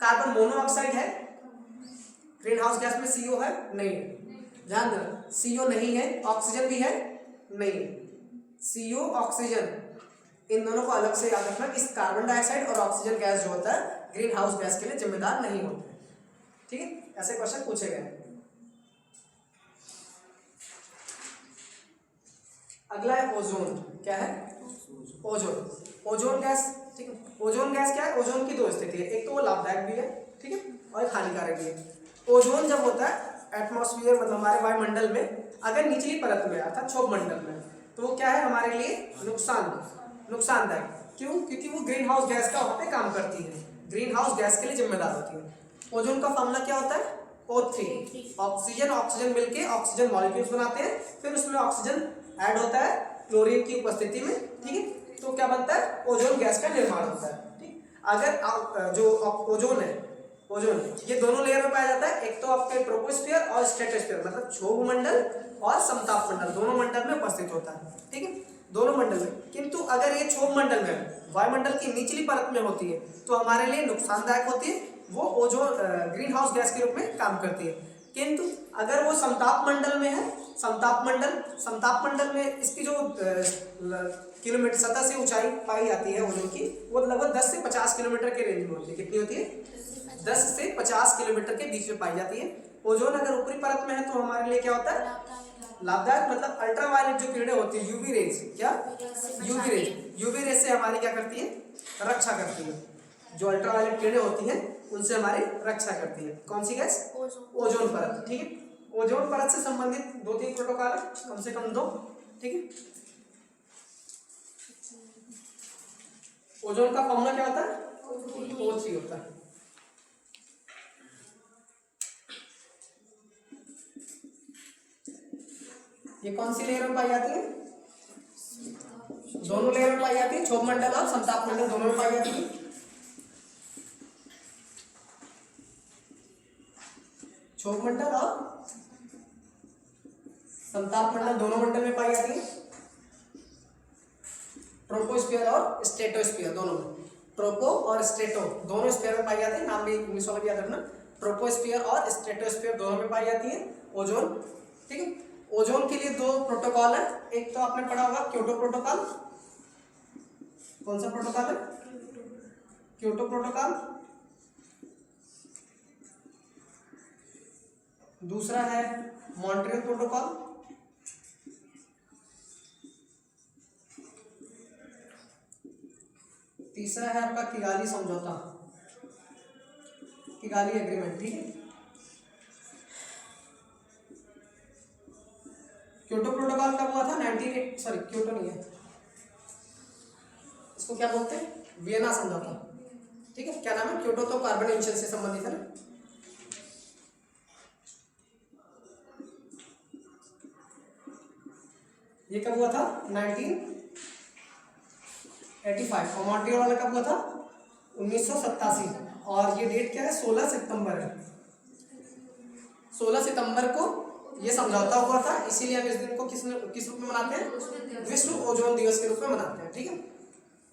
कार्बन मोनोऑक्साइड है ग्रीन हाउस गैस में, CO है नहीं है, ध्यान देना, CO नहीं है, ऑक्सीजन भी है नहीं, CO ऑक्सीजन इन दोनों को अलग से याद रखना। इस कार्बन डाइऑक्साइड और ऑक्सीजन गैस जो होता है ग्रीन हाउस गैस के लिए जिम्मेदार नहीं होते, ठीक है, ऐसे क्वेश्चन पूछे गए। अगला है ओजोन, क्या है, ओजोन, ओजोन गैस, ठीक है। ओजोन गैस क्या है, ओजोन की दो स्थिति है, एक तो वो लाभदायक भी है, ठीक है, और हानिकारक भी है। ओजोन जब होता है एटमॉस्फेयर मतलब हमारे वायुमंडल में, अगर निचली परत में अर्थात क्षोभ मंडल में, तो वो क्या है हमारे लिए नुकसानदायक। क्यों, क्योंकि वो ग्रीन हाउस गैस का वहाँ पे काम करती है, ग्रीन हाउस गैस के लिए जिम्मेदार होती है। ओजोन का फॉर्मूला क्या होता है, O3, ऑक्सीजन मिलके ऑक्सीजन मॉलिक्यूल्स बनाते हैं, फिर उसमें ऑक्सीजन ऐड होता है क्लोरीन की उपस्थिति में, ठीक है, तो क्या बनता है, ओजोन गैस का निर्माण होता है, ठीक। अगर जो ओजोन है, ओजोन ये दोनों लेयर में पाया जाता है, एक तो आपके ट्रोपोस्फीयर और स्ट्रेटोस्फीयर मतलब क्षोभ मंडल और समताप मंडल, दोनों मंडल में उपस्थित होता है, ठीक है, दोनों मंडल में। किंतु अगर ये क्षोभ मंडल में वायुमंडल की निचली परत में होती है तो हमारे लिए नुकसानदायक होती है, वो ओजोन ग्रीन हाउस गैस के रूप में काम करती है। किंतु अगर वो समताप मंडल में है, समताप मंडल में इसकी जो किलोमीटर सतह से ऊंचाई पाई जाती है ओजोन की, वो लगभग 10 से 50 किलोमीटर के रेंज में होती है। कितनी होती है, 10 से 50 किलोमीटर के बीच में पाई जाती है। ओजोन अगर ऊपरी परत में है तो हमारे लिए क्या होता है, लाभदायक, मतलब अल्ट्रावायलेट जो किरणें होती है, यूवी रेज, क्या, यूवी रेज से हमारी क्या करती है, रक्षा करती है। जो अल्ट्रावायलेट किरणें होती हैं उनसे हमारी रक्षा करती है। कौन सी गैस, ओजोन परत, ठीक है। ओजोन परत से संबंधित 2-3 प्रोटोकॉल है, कम से कम 2, ठीक है। ओजोन का फॉर्मूला क्या होता है, O3 होता है। ये कौन सी लेयर में पाई जाती है, दोनों लेयर में पाई जाती है, क्षोभ मंडल और समताप मंडल दोनों में पाई जाती है। क्षोभ मंडल और समताप मंडल दोनों मंडल में पाई जाती है। ट्रोपोस्फीयर और स्ट्रेटोस्फीयर दोनों में, ट्रोपो और स्ट्रेटो दोनों स्फीयर में पाई जाती है, नाम भी इंग्लिश वाला भी याद रखना, ट्रोपोस्फीयर और स्ट्रेटोस्फीयर दोनों में पाई जाती है ओजोन, ठीक है। ओजोन के लिए 2 प्रोटोकॉल है, एक तो आपने पढ़ा होगा क्योटो प्रोटोकॉल, कौन सा प्रोटोकॉल है, क्योटो प्रोटोकॉल, दूसरा है मॉन्ट्रियल प्रोटोकॉल, तीसरा है आपका किगाली समझौता, किगाली एग्रीमेंट, ठीक है। क्योटो प्रोटोकॉल कब हुआ था, क्योटो नहीं है, इसको क्या बोलते हैं, वियना समझौता, ठीक है। क्या नाम है, क्योटो तो कार्बन एमिशन से संबंधित है ना। ये कब हुआ था, 1985, और मॉन्ट्रियल वाला कब हुआ था, 1987, और ये डेट क्या है, 16 सितंबर है, 16 सितंबर को ये समझौता हुआ था, इसीलिए हम इस दिन को किस रूप में मनाते हैं? विश्व ओजोन दिवस के रूप में मनाते हैं, ठीक है।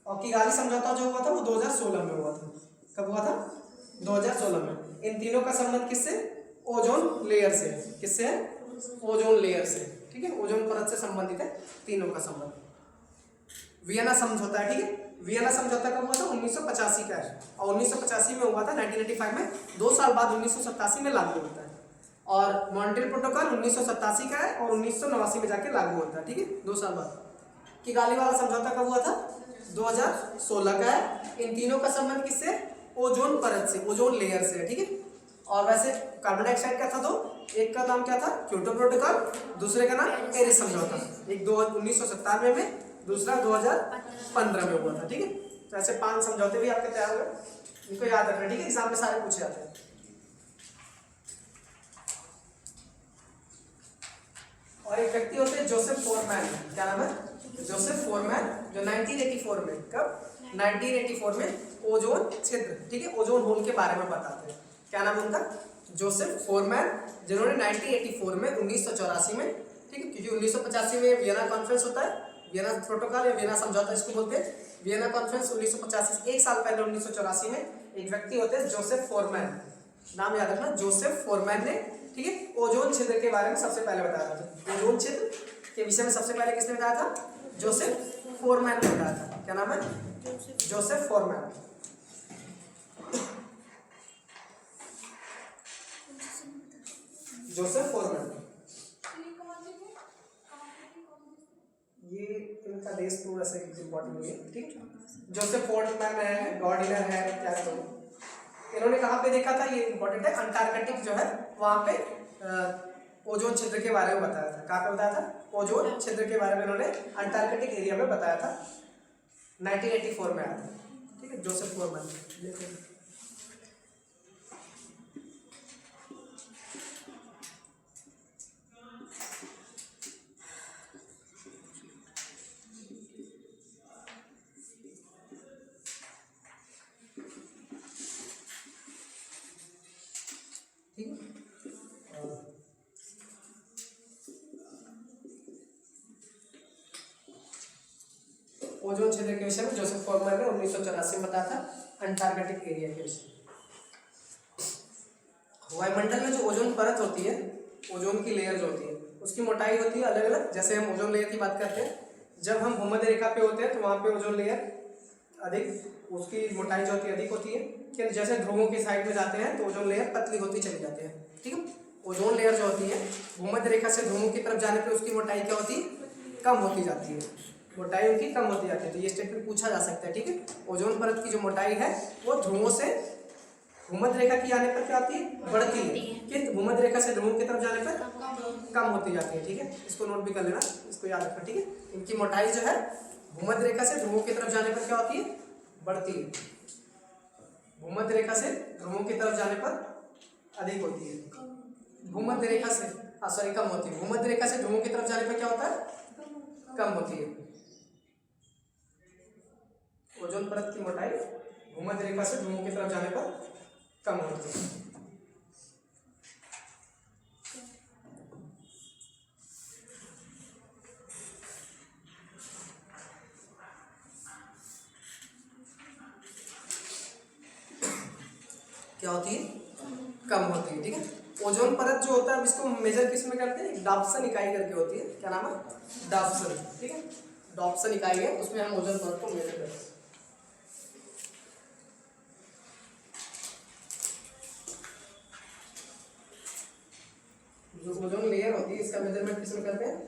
और किगाली समझौता जो हुआ था वो 2016 में हुआ था। कब हुआ था? 2016 में। इन तीनों का संबंध किससे? ओजोन लेयर से। किससे है? ओजोन लेयर से, ठीक है। ओजोन परत से संबंधित है तीनों का संबंध। वियना समझौता है, ठीक है। वियना समझौता कब हुआ था? 1985 का है, और 1985 में हुआ था, 1985 में। 2 साल बाद 1987 में लागू होता है। और मॉन्ट्रियल प्रोटोकॉल 1987 का है और 1989 में जाके लागू होता है, ठीक है, 2 साल बाद। किगाली वाला समझौता कब हुआ था? 2016 का है। इन तीनों का संबंध किससे? ओजोन परत से, ओजोन लेयर से, ठीक है। और वैसे कार्बन डाइऑक्साइड का था दो, एक का नाम क्या था? क्योटो प्रोटोकॉल, दूसरे का नाम पेरिस समझौता। एक 1997 में, दूसरा 2015 में हुआ था, ठीक है। तो ऐसे 5 समझौते भी आपके तैयार हुए, इनको याद रखना, ठीक है, एग्जाम में सारे पूछे जाते हैं। और एक व्यक्ति होते हैं जोसेफ फोरमैन, क्या नाम है? जोसेफ फोरमैन, जो 1984 में, कब? 1984 में ओजोन छिद्र, ठीक है, ओजोन होल के बारे में बताते हैं। क्या नाम है उनका? जोसेफ फोरमैन, जिन्होंने 1984 में, 1984 में, ठीक है, क्योंकि 1985 में वियना कॉन्फ्रेंस होता है, वियना प्रोटोकॉल या वियना समझौता इसको बोलते हैं। वियना कॉन्फ्रेंस 1985 से 1 साल पहले 1984 में एक व्यक्ति होते हैं जोसेफ फोरमैन, नाम याद रखना, जोसेफ फोरमैन ने, ठीक है, ओजोन छिद्र के बारे में सबसे पहले बताया था। ओजोन छिद्र के विषय में सबसे पहले किसने बताया था? जोसेफ फोरमैन ने बताया था। क्या नाम है? Joseph foreman. जोसेफ फोरमैन, ये इनका देश थोड़ा सा इम्पोर्टेंट नहीं है, ठीक है। जोसेफ फोरमैन है, गॉर्डिनर है, क्या तो इन्होंने कहाँ पे देखा था? ये इंपॉर्टेंट है, अंटार्कटिक जो है वहाँ पे ओजोन छिद्र के बारे में बताया था। कहाँ पे बताया था? ओजोन छिद्र के बारे में इन्होंने अंटार्कटिक एरिया में बताया था, 1984 में आया था, ठीक है, जोसेफ फोरमैन। ओजोन छिद्र के विषय में जोसेफ फोरमैन ने 1984 में बताया था, अंटार्कटिक एरिया के विषय। वायुमंडल में जो ओजोन परत होती है, ओजोन की लेयर जो होती है, उसकी मोटाई होती है अलग अलग। जैसे हम ओजोन लेयर की बात करते हैं, जब हम भूमध्य रेखा पे होते हैं तो वहाँ पे ओजोन लेयर अधिक, उसकी मोटाई जो होती है अधिक होती है। कि जैसे ध्रुवों की साइड में जाते हैं तो ओजोन लेयर पतली होती चली जाती है, ठीक है। ओजोन लेयर जो होती है भूमध्य रेखा से ध्रुवों की तरफ जाने पर उसकी मोटाई क्या होती है? कम होती जाती है, मोटाई उनकी कम होती जाती है। तो ये स्टेटमेंट पूछा जा सकता है, ठीक है। ओजोन परत की जो मोटाई है वो ध्रुवों से भूमध्य रेखा की आने पर क्या होती है? बढ़ती है, किंतु भूमध्य रेखा से ध्रुवों की तरफ जाने पर कम होती जाती है, ठीक है। इसको नोट भी कर लेना, इसको याद रखना, ठीक है। इनकी मोटाई जो है भूमध्य रेखा से ध्रुवों की तरफ जाने पर क्या होती है? बढ़ती है। भूमध्य रेखा से ध्रुवों की तरफ जाने पर अधिक होती है, भूमध्य रेखा से सॉरी कम होती है। भूमध्य रेखा से ध्रुवों की तरफ जाने पर क्या होता है? कम होती है। ओजोन परत की मोटाई भूमध्य रेखा से ध्रुवों की तरफ जाने पर कम होती है। क्या होती है? कम होती है, ठीक है। ओजोन परत जो होता है, अब इसको मेजर किस में करते हैं? डॉप्सन इकाई करके होती है। क्या नाम है? डॉप्सन, ठीक है। डॉप्सन इकाई है, उसमें हम ओजोन परत को मेजर करते हैं। जो ओजोन लेयर होती है इसका मेजरमेंट किस में करते हैं?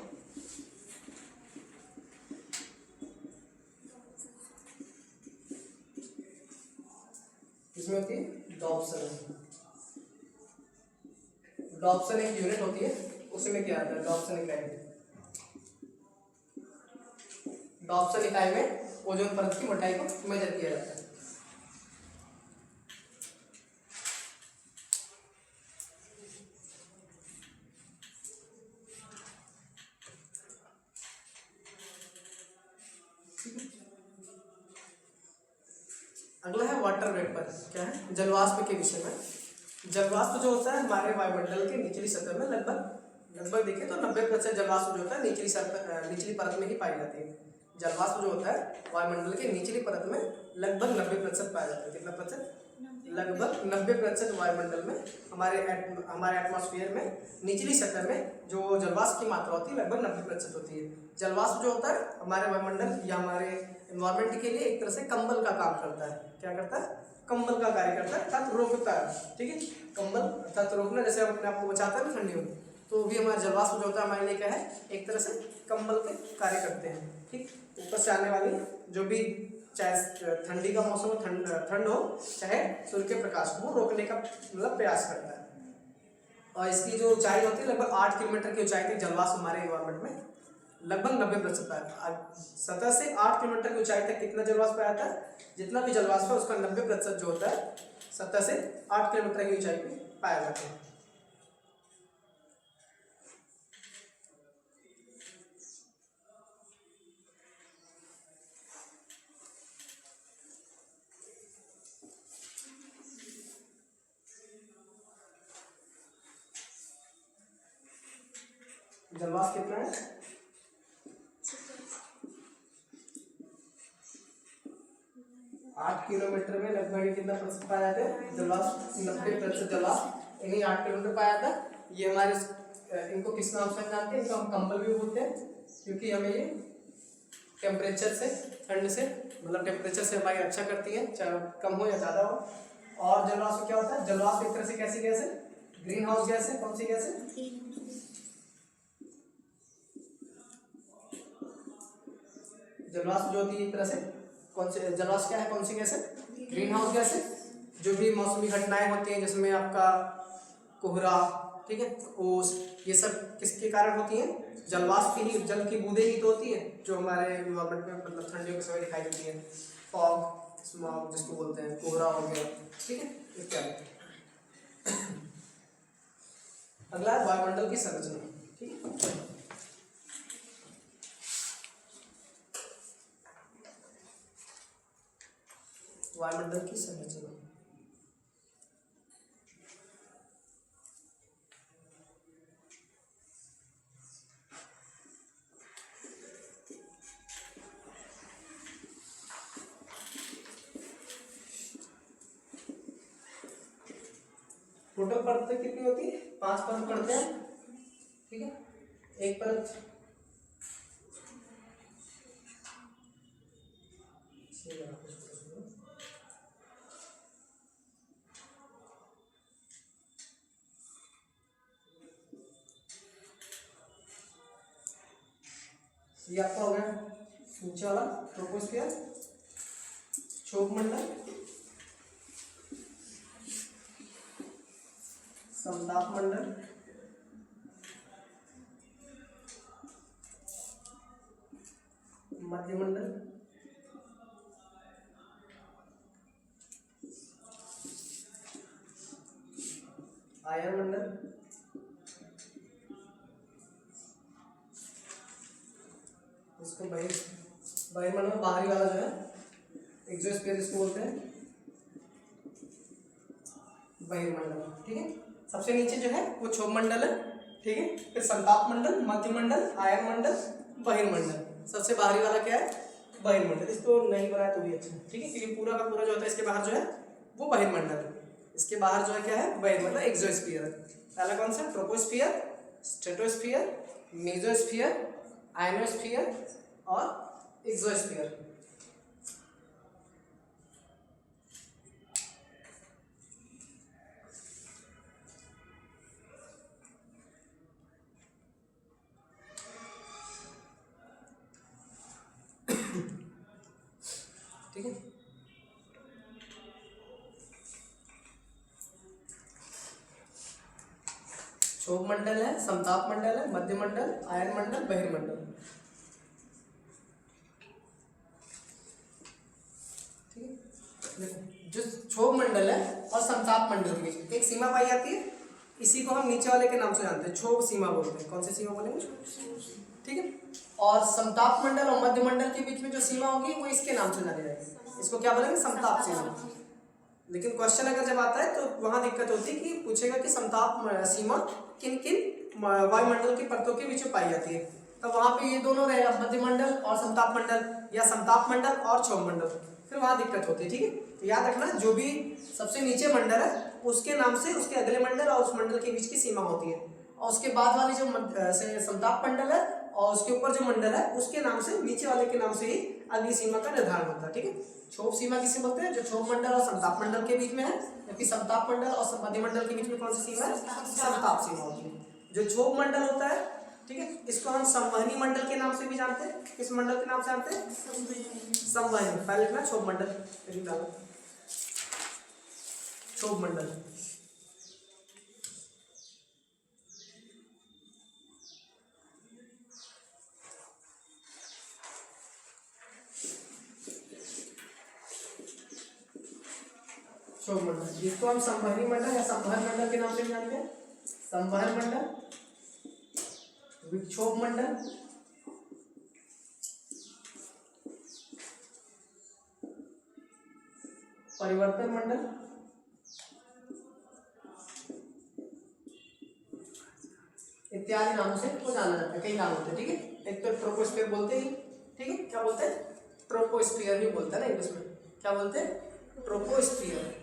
इसमें होती है डॉप्सन। डॉप्सन एक यूनिट होती है, उसमें क्या आता है? डॉप्सन इकाई। डॉप्सन इकाई में ओजोन परत की मोटाई को मेजर किया जाता है। अगला है वाटर वेपर। क्या है? जलवाष्प के विषय में। जलवाष्प जो होता है हमारे वायुमंडल के निचली सतह में लगभग लगभग देखें तो 90% जलवाष्प जो होता है निचली परत में ही पाई जाती है। जलवाष्प जो होता है वायुमंडल के निचली परत में लगभग 90% पाया जाता है। कितना प्रतिशत? लगभग 90% वायुमंडल में हमारे एटमॉस्फेयर में निचली सतह में जो जलवाष्प की मात्रा होती है लगभग 90% होती है। जलवाष्प जो होता है हमारे वायुमंडल या हमारे एनवायरमेंट के लिए एक तरह से कंबल का काम करता है। क्या करता है? कंबल का कार्य करता है, अर्थात रोकता है। ठीक है, कंबल अर्थात रोकना, जैसे हम अपने आप को बचाते हैं ना ठंडी में, तो भी हमारा जलवाष्प जो होता है हमारे लिए क्या है? एक तरह से कंबल के कार्य करते हैं। ठीक, ऊपर से आने वाली जो भी, चाहे ठंडी का मौसम हो, ठंड हो, चाहे सूर्य के प्रकाश को रोकने का मतलब प्रयास करता है। और इसकी जो ऊंचाई होती है लगभग 8 किलोमीटर की ऊंचाई तक जलवाष्प हमारे एनवायरमेंट में लगभग 90% पाया। सतह से 8 किलोमीटर की ऊंचाई तक कितना जलवाष्प पाया जाता है? जितना भी जलवाष्प है उसका 90% जो होता है सतह से 8 किलोमीटर की ऊंचाई पे पाया जाता है। जलवाष्प कितना है? 8 किलोमीटर में लगभग कितना प्रतिशत पाया जाता है? जलवाष्प 90% जलवाष्प इन्हीं 8 किलोमीटर पाया जाता है। ये हमारे इनको किस नाम से जानते हैं? इनको हम कंबल भी बोलते हैं, क्योंकि हमें ये टेम्परेचर से, ठंड से, मतलब टेम्परेचर से हमारी रक्षा करती है, चाहे कम हो या ज़्यादा हो। और जलवाष्प क्या होता है? जलवाष्प एक तरह से कैसी गैस है? ग्रीन हाउस गैस है। कौन सी गैस है? जलवाष्प जो होती है एक तरह से कौन से, जलवाष्प क्या है? कौन सी गैस है? ग्रीन हाउस गैस है। जो भी मौसमी घटनाएं होती हैं जिसमें आपका कोहरा, ठीक है, ओस, ये सब किसके कारण होती हैं? जलवाष्प की ही, जल की बूंदें ही तो होती है जो हमारे एनवायरमेंट में मतलब ठंडियों के समय दिखाई देती है। फॉग, स्मॉग जिसको बोलते हैं, कोहरा हो गया, ठीक है, इत्यादि। अगला है वायुमंडल की संरचना। ठीक है, वायुमंडल की संरचना। टोटल परतें कितनी होती है? 5 परत पढ़ते हैं। ठीक है, एक परत ये आपका हो गया नीचे वाला ट्रोपोस्फियर, क्षोभ मंडल, समताप मंडल, मध्यमंडल, आयन मंडल, इसको बहिर्मंडल बाहरी वाला जो है एक्सोस्फीयर जिसको बोलते हैं, बहिर्मंडल। ठीक है, सबसे नीचे जो है वो क्षोभ मंडल है। ठीक है, फिर संताप मंडल, मध्यमंडल, आयन मंडल, बहिर्मंडल। सबसे बाहरी वाला क्या है? बहिर्मंडल। इसको नहीं बनाया तो भी अच्छा है। ठीक है, क्योंकि पूरा का पूरा जो होता है इसके बाहर जो है वो बहिर्मंडल है। इसके बाहर जो है क्या है? बहिर्मंडल, एक्सोस्फीयर। पहला कौन सा? ट्रोपोस्फियर, स्ट्रेटोस्फियर, मेसोस्फियर, आयनोस्फियर और एक्सोस्फियर। ठीक है, क्षोभ मंडल है, समताप मंडल है, मध्यमंडल, आयन मंडल, बहिर्मंडल। ठीक है, जो क्षोभ मंडल है और समताप मंडल के बीच एक सीमा पाई जाती है, इसी को हम नीचे वाले के नाम से जानते हैं, क्षोभ सीमा बोलते हैं। कौन सी सीमा बोलेंगे? ठीक है, और समताप मंडल और मध्यमंडल के बीच में जो सीमा होगी वो इसके नाम से जानी जाएगी। इसको क्या बोलेंगे? समताप सीमा। लेकिन क्वेश्चन अगर जब आता है तो वहां दिक्कत होती है कि पूछेगा कि समताप सीमा किन किन वायुमंडल की परतों के बीच में पाई जाती है। तो वहां पे ये दोनों रहेगा, मध्यमंडल और समताप मंडल, या समताप मंडल और क्षोभ मंडल, फिर वहां दिक्कत होती है। ठीक है, तो याद रखना जो भी सबसे नीचे मंडल है उसके नाम से उसके अगले मंडल और उस मंडल के बीच की सीमा होती है, और उसके बाद वाली जो समताप मंडल है और उसके ऊपर जो मंडल है उसके नाम से, नीचे वाले के नाम से ही अगली सीमा का निर्धारण होता है। ठीक है, क्षोभ सीमा किसे बोलते हैं? जो क्षोभ मंडल और समताप मंडल के बीच में है, जबकि समताप मंडल और मध्यमंडल के बीच में कौन सी सीमा है? समताप सीमा होती है। जो क्षोभ मंडल होता है, ठीक है, इसको हम संवहनी मंडल के नाम से भी जानते हैं। किस मंडल के नाम से जानते हैं? संवहनी। पहले लिखना क्षोभ मंडल, क्षोभ मंडल। क्षोभ मंडल, जिसको हम संवहनी मंडल या संवहन मंडल के नाम से जानते हैं। संवहन मंडल, विक्षोभ मंडल, परिवर्तन मंडल, इत्यादि नामों से इसको जाना जाता है। कई नाम होते हैं। ठीक है, एक तो ट्रोपोस्फीयर बोलते ही, ठीक है, क्या बोलते हैं? ट्रोपोस्फीयर भी बोलते हैं ना इंग्लिश में। क्या बोलते हैं? ट्रोपोस्फीयर।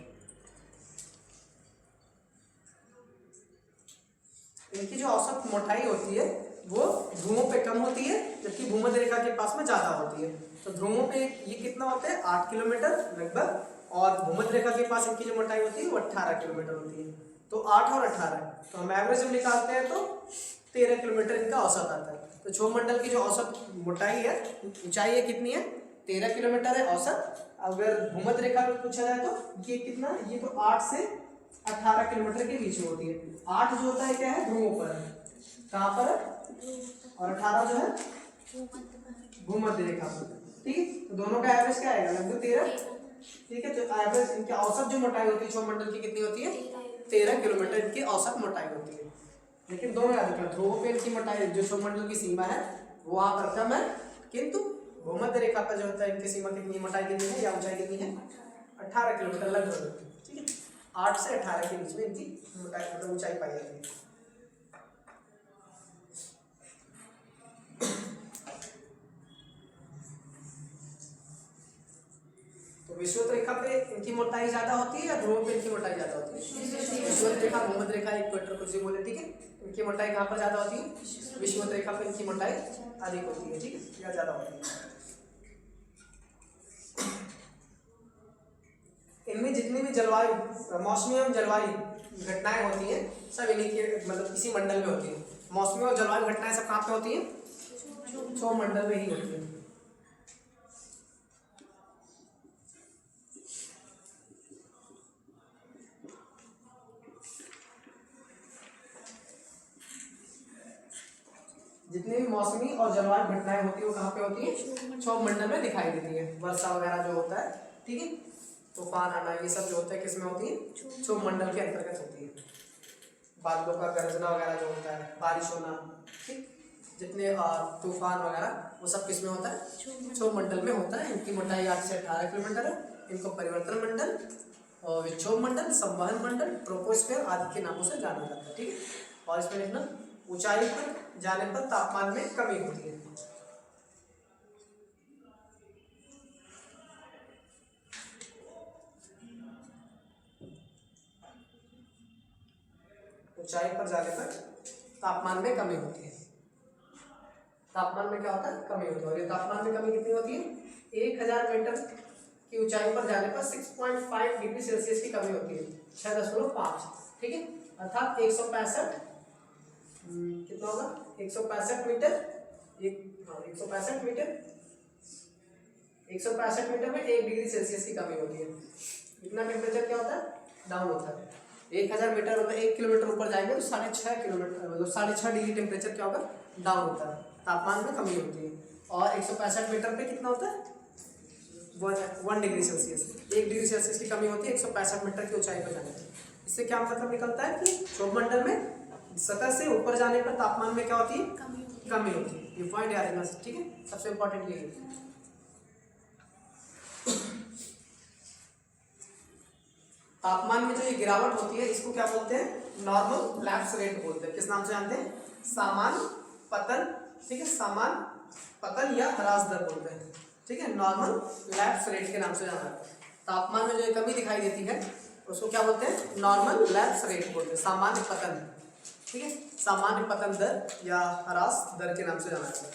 इनकी जो औसत मोटाई होती है वो ध्रुवों पे कम होती है, जबकि भूमध्य रेखा के पास में ज्यादा होती है। तो ध्रुवों पे ये कितना होता है? 8 किलोमीटर लगभग, और भूमध्य रेखा के पास इनकी जो मोटाई होती है वो 18 किलोमीटर होती है। तो 8 और 18, तो हम एवरेज जब निकालते हैं तो 13 किलोमीटर इनका औसत आता है। तो क्षोभ मंडल की जो औसत मोटाई है, ऊंचाई है, कितनी है? 13 किलोमीटर है औसत। अगर भूमध्य रेखा में पूछा जाए तो ये कितना? ये तो 8 से 18 किलोमीटर के बीच में होती है। 8 जो होता है क्या है? ध्रुवों पर है। कहाँ पर है? और 18 जो है भूमध्य रेखा पर। ठीक है, तो दोनों का एवरेज क्या आएगा? लगभग 13। ठीक है, तो एवरेज इनकी औसत जो मोटाई होती है क्षोभ मंडल की कितनी होती है? 13 किलोमीटर इनकी औसत मोटाई होती है। लेकिन दोनों याद रखना, ध्रुवों पे इनकी मोटाई जो क्षोभ मंडल की सीमा है वो वहां पर कम है, किंतु भूमध्य रेखा पर जो होता है इनकी सीमा कितनी, मोटाई कितनी है या ऊंचाई कितनी है? 18 किलोमीटर लगभग। ठीक है, 8 से 18 के बीच में इनकी मोटाई मतलब ऊंचाई पाई जाती है। तो विषुवत रेखा पे इनकी मोटाई ज्यादा होती है या ध्रुवों पे इनकी मोटाई ज्यादा होती है? विषुवत रेखा, भूमध्य रेखा, इक्वेटर कुछ भी बोले। ठीक है, इनकी मोटाई कहाँ पर ज्यादा होती है? विषुवत रेखा पे इनकी मोटाई अधिक होती है। ठीक है, या ज्यादा होती है। इनमें जितनी भी जलवायु, मौसमी एवं जलवायु घटनाएं होती हैं सब इन्हीं के मतलब इसी मंडल में होती है। मौसमी और जलवायु घटनाएं सब कहाँ पे होती हैं? क्षोभ मंडल में ही होती है। जितनी भी मौसमी और जलवायु घटनाएं होती है वो कहाँ पे होती है? क्षोभ मंडल में दिखाई देती है। वर्षा वगैरह जो होता है, ठीक है, तूफान आना, ये सब जो होता है किसमें होती है? क्षोभ मंडल के अंतर्गत होती है। बादलों का गरजना वगैरह जो होता है, बारिश होना, ठीक, जितने तूफान वगैरह वो सब किसमें होता है? क्षोभ मंडल में होता है। इनकी मोटाई 8 से 18 किलोमीटर है। इनको परिवर्तन मंडल और विक्षोभ मंडल, संवहन मंडल, ट्रोपोस्फीयर आदि के नामों से जाना जाता है। ठीक है, और इसमें लिखना ऊंचाई पर जाने पर तापमान में कमी होती है। ऊंचाई पर जाने पर तापमान में कमी होती है। तापमान में क्या होता है? कमी होती है। और ये तापमान में कमी कितनी होती है? 1000 मीटर की ऊंचाई पर जाने पर 6.5 डिग्री सेल्सियस की कमी होती है, 6.5। ठीक है, अर्थात 165 कितना होगा? 165 मीटर, 165 मीटर, 165 मीटर में 1 डिग्री सेल्सियस की कमी होती है। इतना टेम्परेचर क्या होता है? डाउन होता है। 1000 मीटर मतलब 1 किलोमीटर ऊपर जाएंगे तो 6.5 किलोमीटर मतलब 6.5 डिग्री टेम्परेचर क्या होगा? डाउन होता है, तापमान में कमी होती है। और 165 मीटर पे कितना होता है? 1 डिग्री सेल्सियस, 1 डिग्री सेल्सियस की कमी होती है 165 मीटर की ऊंचाई पर जाने पर। इससे क्या मतलब निकलता है कि क्षोभ मंडल में सतह से ऊपर जाने पर तापमान में क्या होती है? कमी होती है। ये पॉइंट याद रखना। ठीक है, सबसे इंपॉर्टेंट ये है। तापमान में जो ये गिरावट होती है इसको क्या बोलते हैं, नॉर्मल लैप्स रेट बोलते हैं। किस नाम से जानते हैं, सामान्य पतन, ठीक है, सामान्य पतन या ह्रास दर बोलते हैं, ठीक है, नॉर्मल लैप्स रेट के नाम से जाना है। तापमान में जो कमी दिखाई देती है उसको क्या बोलते हैं, नॉर्मल लैप्स रेट बोलते हैं, सामान्य पतन, ठीक है, सामान्य पतन दर या ह्रास दर के नाम से जाना जाता है,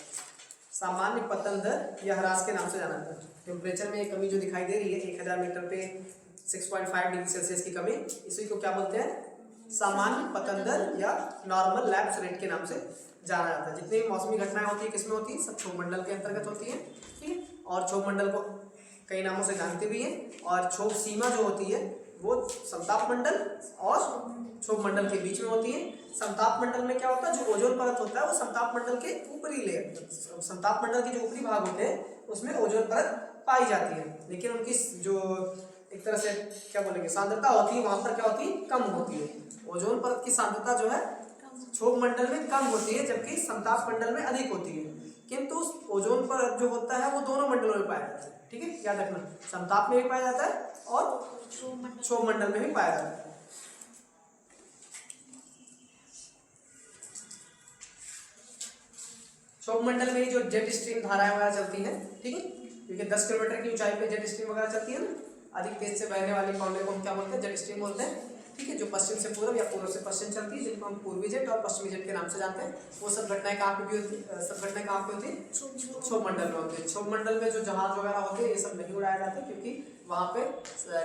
सामान्य पतन दर या ह्रास के नाम से जाना जाता है। टेम्परेचर में कमी जो दिखाई दे रही है 1000 मीटर पे 6.5 डिग्री सेल्सियस की कमी, इसी को क्या बोलते हैं, सामान्य पतन दर या नॉर्मल लैप्स रेट के नाम से जाना जाता है। जितनी भी मौसमी घटनाएं होती है किसमें होती है, सब क्षोभ मंडल के अंतर्गत होती है, ठीक है, और क्षोभ मंडल को कई नामों से जानते भी हैं। और क्षोभ सीमा जो होती है वो समताप मंडल और क्षोभ मंडल के बीच में होती है। समताप मंडल में क्या होता है, जो ओजोन परत होता है वो समताप मंडल के ऊपरी लेयर, समताप मंडल के जो ऊपरी भाग होते हैं उसमें ओजोन परत पाई जाती है, लेकिन उनकी जो एक तरह से क्या बोलेंगे सांद्रता होती है वहां पर क्या होती है, कम होती है। ओजोन परत की सांद्रता जो है क्षोभ मंडल में कम होती है जबकि समताप मंडल में अधिक होती है, किंतु ओजोन परत जो होता है वो दोनों मंडलों में पाया जाता है, ठीक है, याद रखना, समताप में भी पाया जाता है और क्षोभ मंडल में भी पाया जाता है। क्षोभ मंडल में ही जो जेट स्ट्रीम धाराएं वगैरह चलती हैं, ठीक है, क्योंकि 10 किलोमीटर की ऊंचाई पे जेट स्ट्रीम वगैरह चलती है ना, अधिक तेज से बहने वाली पानी को हम क्या बोलते हैं, जेट स्ट्रीम बोलते हैं, ठीक है, जो पश्चिम से पूर्व या पूर्व से पश्चिम चलती है जिनको हम पूर्वी जेट और पश्चिमी जेट के नाम से जानते हैं। वो सब घटनाएं कहाँ पे भी होती है, सब घटनाएं कहाँ पे होती है, क्षोभ मंडल में होती है। क्षोभ मंडल में जो जहाज वगैरह होते हैं ये सब नहीं उड़ाए जाते क्योंकि वहाँ पे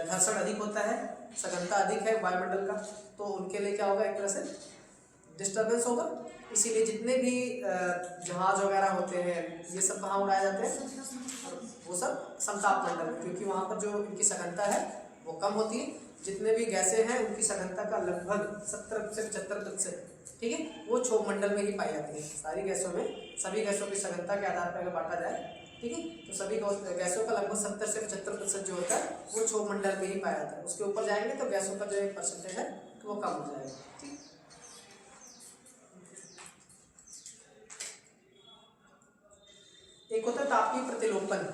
घर्षण अधिक होता है, सघनता अधिक है वायुमंडल का, तो उनके लिए क्या होगा, एक तरह से डिस्टर्बेंस होगा। इसीलिए जितने भी जहाज वगैरह होते हैं ये सब कहाँ उड़ाए जाते हैं, वो सब समताप मंडल में, क्योंकि वहाँ पर जो इनकी सघनता है वो कम होती है। जितने भी गैसें हैं उनकी सघनता का लगभग 70 से 75%, ठीक है, वो क्षोभ मंडल में ही पाई जाती है। सारी गैसों में सभी गैसों की सघनता के आधार पर अगर बांटा जाए, ठीक है, तो सभी गैसों का लगभग 70 से 75% जो होता है वो क्षोभ मंडल में ही पाया जाता है। उसके ऊपर जाएंगे तो गैसों का जो एक परसेंटेज है वो कम हो जाएगा, ठीक। एक होता है तापीय प्रतिलोपन,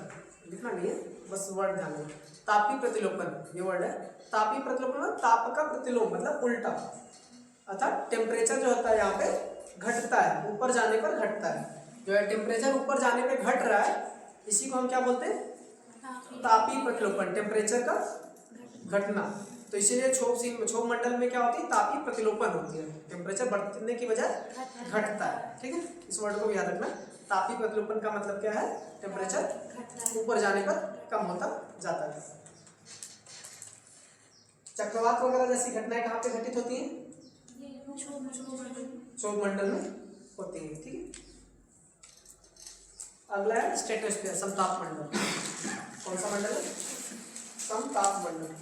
लिखना नहीं है बस वर्ड ध्यान रखना, तापीय प्रतिलोपन ये वर्ड है। तापीय प्रतिलोपन मतलब ताप का प्रतिलोम मतलब उल्टा, अर्थात टेम्परेचर जो होता है यहाँ पे घटता है, ऊपर जाने पर घटता है, जो है टेम्परेचर ऊपर जाने पे घट रहा है इसी को हम क्या बोलते हैं, तापीय प्रतिलोपन, टेम्परेचर का घटना। तो इसीलिए क्षोभ मंडल में क्या होती है, तापीय प्रतिलोपन होती है, टेम्परेचर बढ़ने की बजाय घटता है, ठीक है, इस वर्ड को भी याद रखना। तापीय प्रतिलोपन का मतलब क्या है, टेम्परेचर ऊपर जाने पर कम होता जाता है। चक्रवात वगैरह जैसी घटनाएं कहाँ पे घटित होती हैं, क्षोभ मंडल में होती है, ठीक है। अगला है स्ट्रेटोस्फीयर, समताप मंडल। कौन सा मंडल है, समताप मंडल।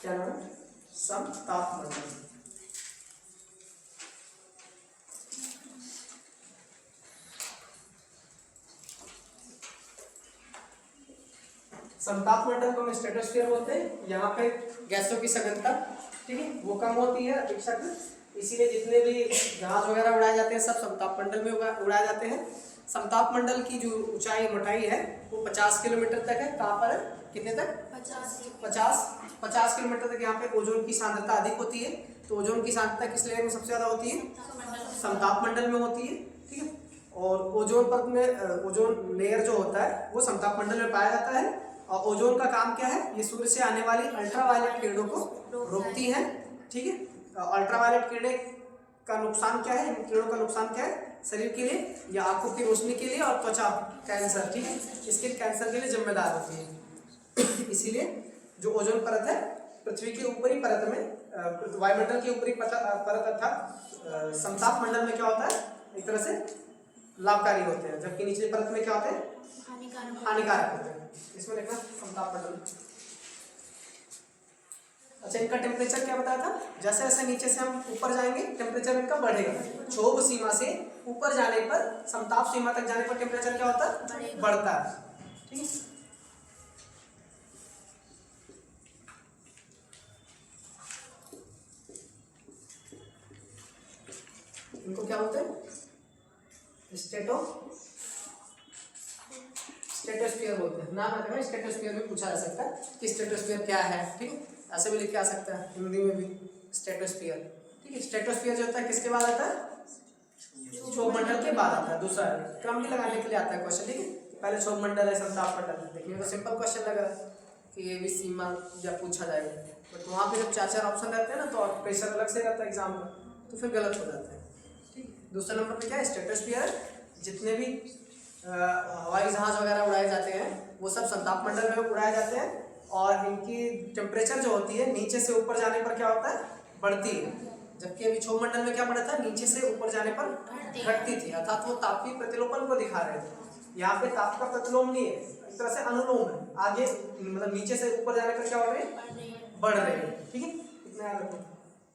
क्या नाम है, समताप मंडल। समताप मंडल को हम स्ट्रेटोस्फीयर बोलते हैं। यहाँ पे गैसों की सघनता, ठीक है, वो कम होती है अपेक्षाकृत, इसीलिए जितने भी जहाज वगैरह उड़ाए जाते हैं सब समताप मंडल में उड़ाए जाते हैं। समताप मंडल की जो ऊंचाई मोटाई है वो 50 किलोमीटर तक है। कहाँ पर है, कितने तक, 50 किलोमीटर तक। यहाँ पे ओजोन की सांद्रता अधिक होती है, तो ओजोन की सांद्रता किस लेयर में सबसे ज्यादा होती है, समताप मंडल में होती है, ठीक है। और ओजोन परत में ओजोन लेयर जो होता है वो समताप मंडल में पाया जाता है। और ओजोन का काम क्या है, ये सूर्य से आने वाली अल्ट्रावायलेट किरणों को रोकती है, ठीक है। अल्ट्रावायलेट किरणें का नुकसान क्या है, इन किरणों का नुकसान क्या है शरीर के लिए या आंखों की रोशनी के लिए और त्वचा कैंसर, ठीक है, स्किन कैंसर के लिए जिम्मेदार होती है। इसीलिए जो ओजोन परत है पृथ्वी के ऊपरी परत में, वायुमंडल की ऊपरी परत अर्थात समताप मंडल में क्या होता है, एक तरह से लाभकारी होते हैं, जबकि निचली परत में क्या होते हैं, हानिकारक होते हैं। इसमें देखना समताप मंडल। अच्छा, इनका टेम्परेचर क्या बताया था, जैसे जैसे नीचे से हम ऊपर जाएंगे टेम्परेचर इनका बढ़ेगा। क्षोभ सीमा से ऊपर जाने पर, समताप सीमा तक जाने पर टेम्परेचर क्या होता है, बढ़ता है, ठीक है। इनको क्या बोलते हैं? स्ट्रेटोस्फीयर बोलते हैं। नाम रखना, स्ट्रेटोस्फीयर में पूछा जा सकता है कि स्ट्रेटोस्फीयर क्या है, ठीक है, ऐसे भी लिख के आ सकता है हिंदी में भी स्ट्रेटोस्फीयर, ठीक है। स्ट्रेटोस्फीयर जो होता है किसके बाद आता है? क्षोभमंडल के बाद आता है। दूसरा क्रम भी लगाने के लिए आता है क्वेश्चन, ठीक है। पहले क्षोभमंडल है, संताप मंडल है। देखिए तो सिंपल क्वेश्चन लग रहा है कि ये भी सीमा जब पूछा जाएगा, बट वहाँ पे जब 4 ऑप्शन रहते हैं ना तो प्रेशर अलग से रहता है एग्जाम में, तो फिर गलत हो जाता है, ठीक है। दूसरे नंबर पे क्या है? स्ट्रेटोस्फीयर। जितने भी हवाई जहाज वगैरह उड़ाए जाते हैं वो सब संताप मंडल में उड़ाए जाते हैं, और इनकी टेम्परेचर जो होती है नीचे से ऊपर जाने पर क्या होता है? बढ़ती है। जबकि अभी क्षोभमंडल में क्या पड़ा था? नीचे से ऊपर जाने पर घटती थी, अर्थात वो तापीय प्रतिलोपन को दिखा रहे थे। यहाँ पे ताप का प्रतिलोम नहीं है, एक तरह से अनुलोम है। आगे मतलब नीचे से ऊपर जाने पर क्या हो रही है? बढ़ रही है, ठीक है, इतना याद रखो।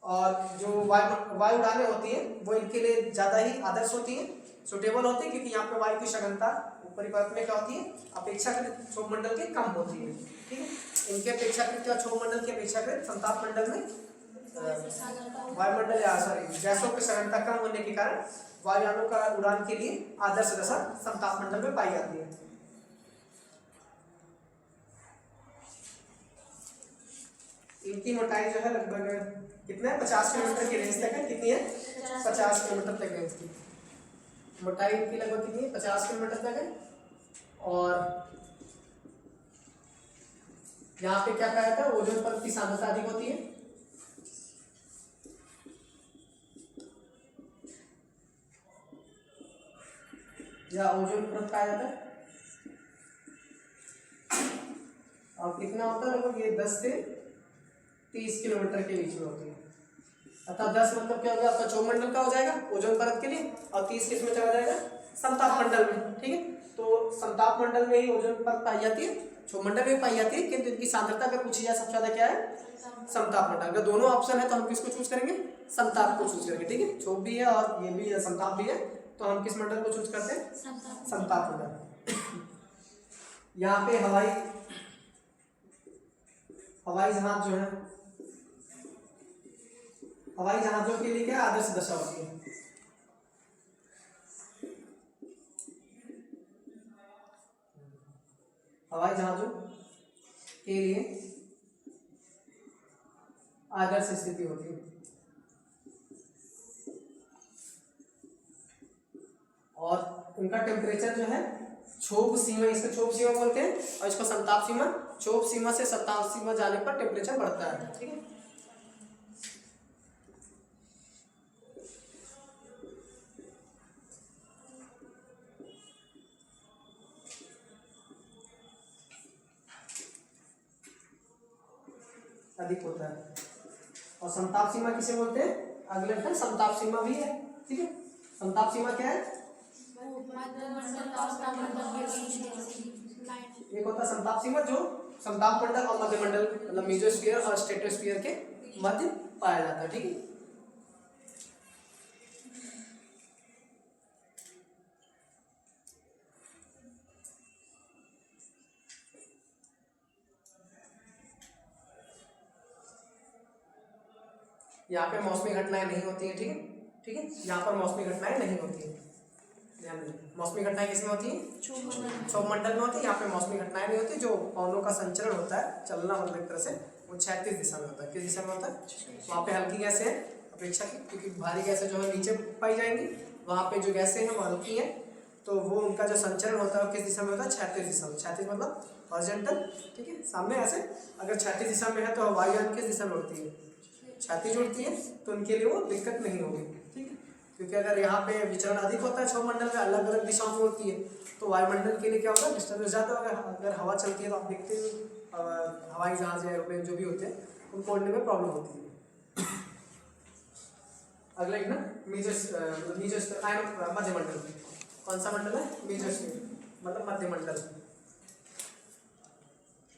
और जो वायु उड़ानें होती है वो इनके लिए ज़्यादा ही आदर्श होती है, सुटेबल होती है, क्योंकि यहाँ पे वायु की सघनता ऊपरी परत में क्या होती है? अपेक्षाकृत क्षोभमंडल के कम होती है, ठीक है। इनके अपेक्षाकृत या क्षोभमंडल की अपेक्षाकृत संताप मंडल में वायुमंडल या सॉरी गैसों की सघनता कम होने के कारण वायुयानों का उड़ान के लिए आदर्श दशा संताप मंडल में पाई जाती है। इनकी मोटाई जो है लगभग कितना है? 50 किलोमीटर की रेंज तक है। कितनी है? 50 किलोमीटर तक रेंज की मोटाई इनकी लगभग कितनी है? 50 किलोमीटर तक है। और यहाँ पे क्या कहा था? ओजोन परत की सांद्रता अधिक होती है। या ओजोन परत कहा जाता है। और कितना होता है? लगभग ये 10 से 30 किलोमीटर के बीच में होती है। अर्थात 10 मतलब क्या हो गया? आपका क्षोभमंडल का हो जाएगा ओजोन परत के लिए, और 30 किस में चला जाएगा? संताप मंडल में, ठीक है। तो संताप मंडल में ही ओजोन परत पाई जाती है, क्षोभमंडल में पाई जाती है, किंतु इनकी सांद्रता अगर पूछी जाए सबसे ज्यादा क्या है? संताप मंडल। अगर दोनों ऑप्शन है तो हम किसको चूज करेंगे? संताप को चूज करेंगे, ठीक है। क्षोभ भी है और ये भी है, संताप भी है, तो हम किस मंडल को चूज करते हैं? संताप मंडल। यहाँ पे हवाई जहाज जो है, हवाई जहाजों के लिए क्या आदर्श दशा होती है? हवाई जहाजों के लिए आदर्श स्थिति होती है, और उनका टेम्परेचर जो है क्षोभ सीमा, इसको क्षोभ सीमा बोलते हैं, और इसको संताप सीमा। क्षोभ सीमा से संताप सीमा जाने पर टेम्परेचर बढ़ता है, ठीक है। अधिक होता है। और संताप सीमा किसे बोलते हैं? अगले है संताप सीमा भी है, ठीक है। संताप सीमा क्या है? एक होता है संताप सीमा जो संताप मंडल और मध्य मंडल मतलब मेसोस्फीयर और स्ट्रेटोस्फीयर के मध्य पाया जाता है, ठीक है। यहाँ पे मौसमी घटनाएं नहीं होती है, ठीक है, ठीक है। यहाँ पर मौसमी घटनाएं नहीं होती है, मौसमी घटनाएं किसमें होती है? क्षोभमंडल में होती है। यहाँ पे मौसमी घटनाएं नहीं होती। जो पवनों का संचरण होता है, चलना मतलब एक तरह से, वो 36 दिशा में होता है। किस दिशा में होता है? वहाँ पे हल्की गैसें हैं अपेक्षा की, क्योंकि भारी गैसें जो है नीचे पाई जाएंगी, वहाँ पे जो गैसें हैं वो हल्की हैं, तो वो उनका जो संचरण होता है वो किस दिशा में होता है? 36 दिशा में। 36 मतलब हॉरिजॉन्टल, ठीक है, सामने ऐसे। अगर 36 दिशा में है तो वायुयान किस दिशा में उड़ती है? 36 उड़ती है, तो उनके लिए वो दिक्कत नहीं होगी, ठीक है। क्योंकि अगर यहाँ पे विचरण अधिक होता है क्षोभमंडल में, अलग अलग दिशाओं में होती है, तो वायुमंडल के लिए क्या होगा? डिस्टर्बेंस ज़्यादा होगा। अगर हवा चलती है तो आप देखते हैं हवाई जहाज या एरोप्लेन जो भी होते हैं उनको उड़ने में प्रॉब्लम होती है। अगला एक ना मध्य मंडल। कौन सा मंडल है? मेसोस्फीयर मतलब मध्य मंडल।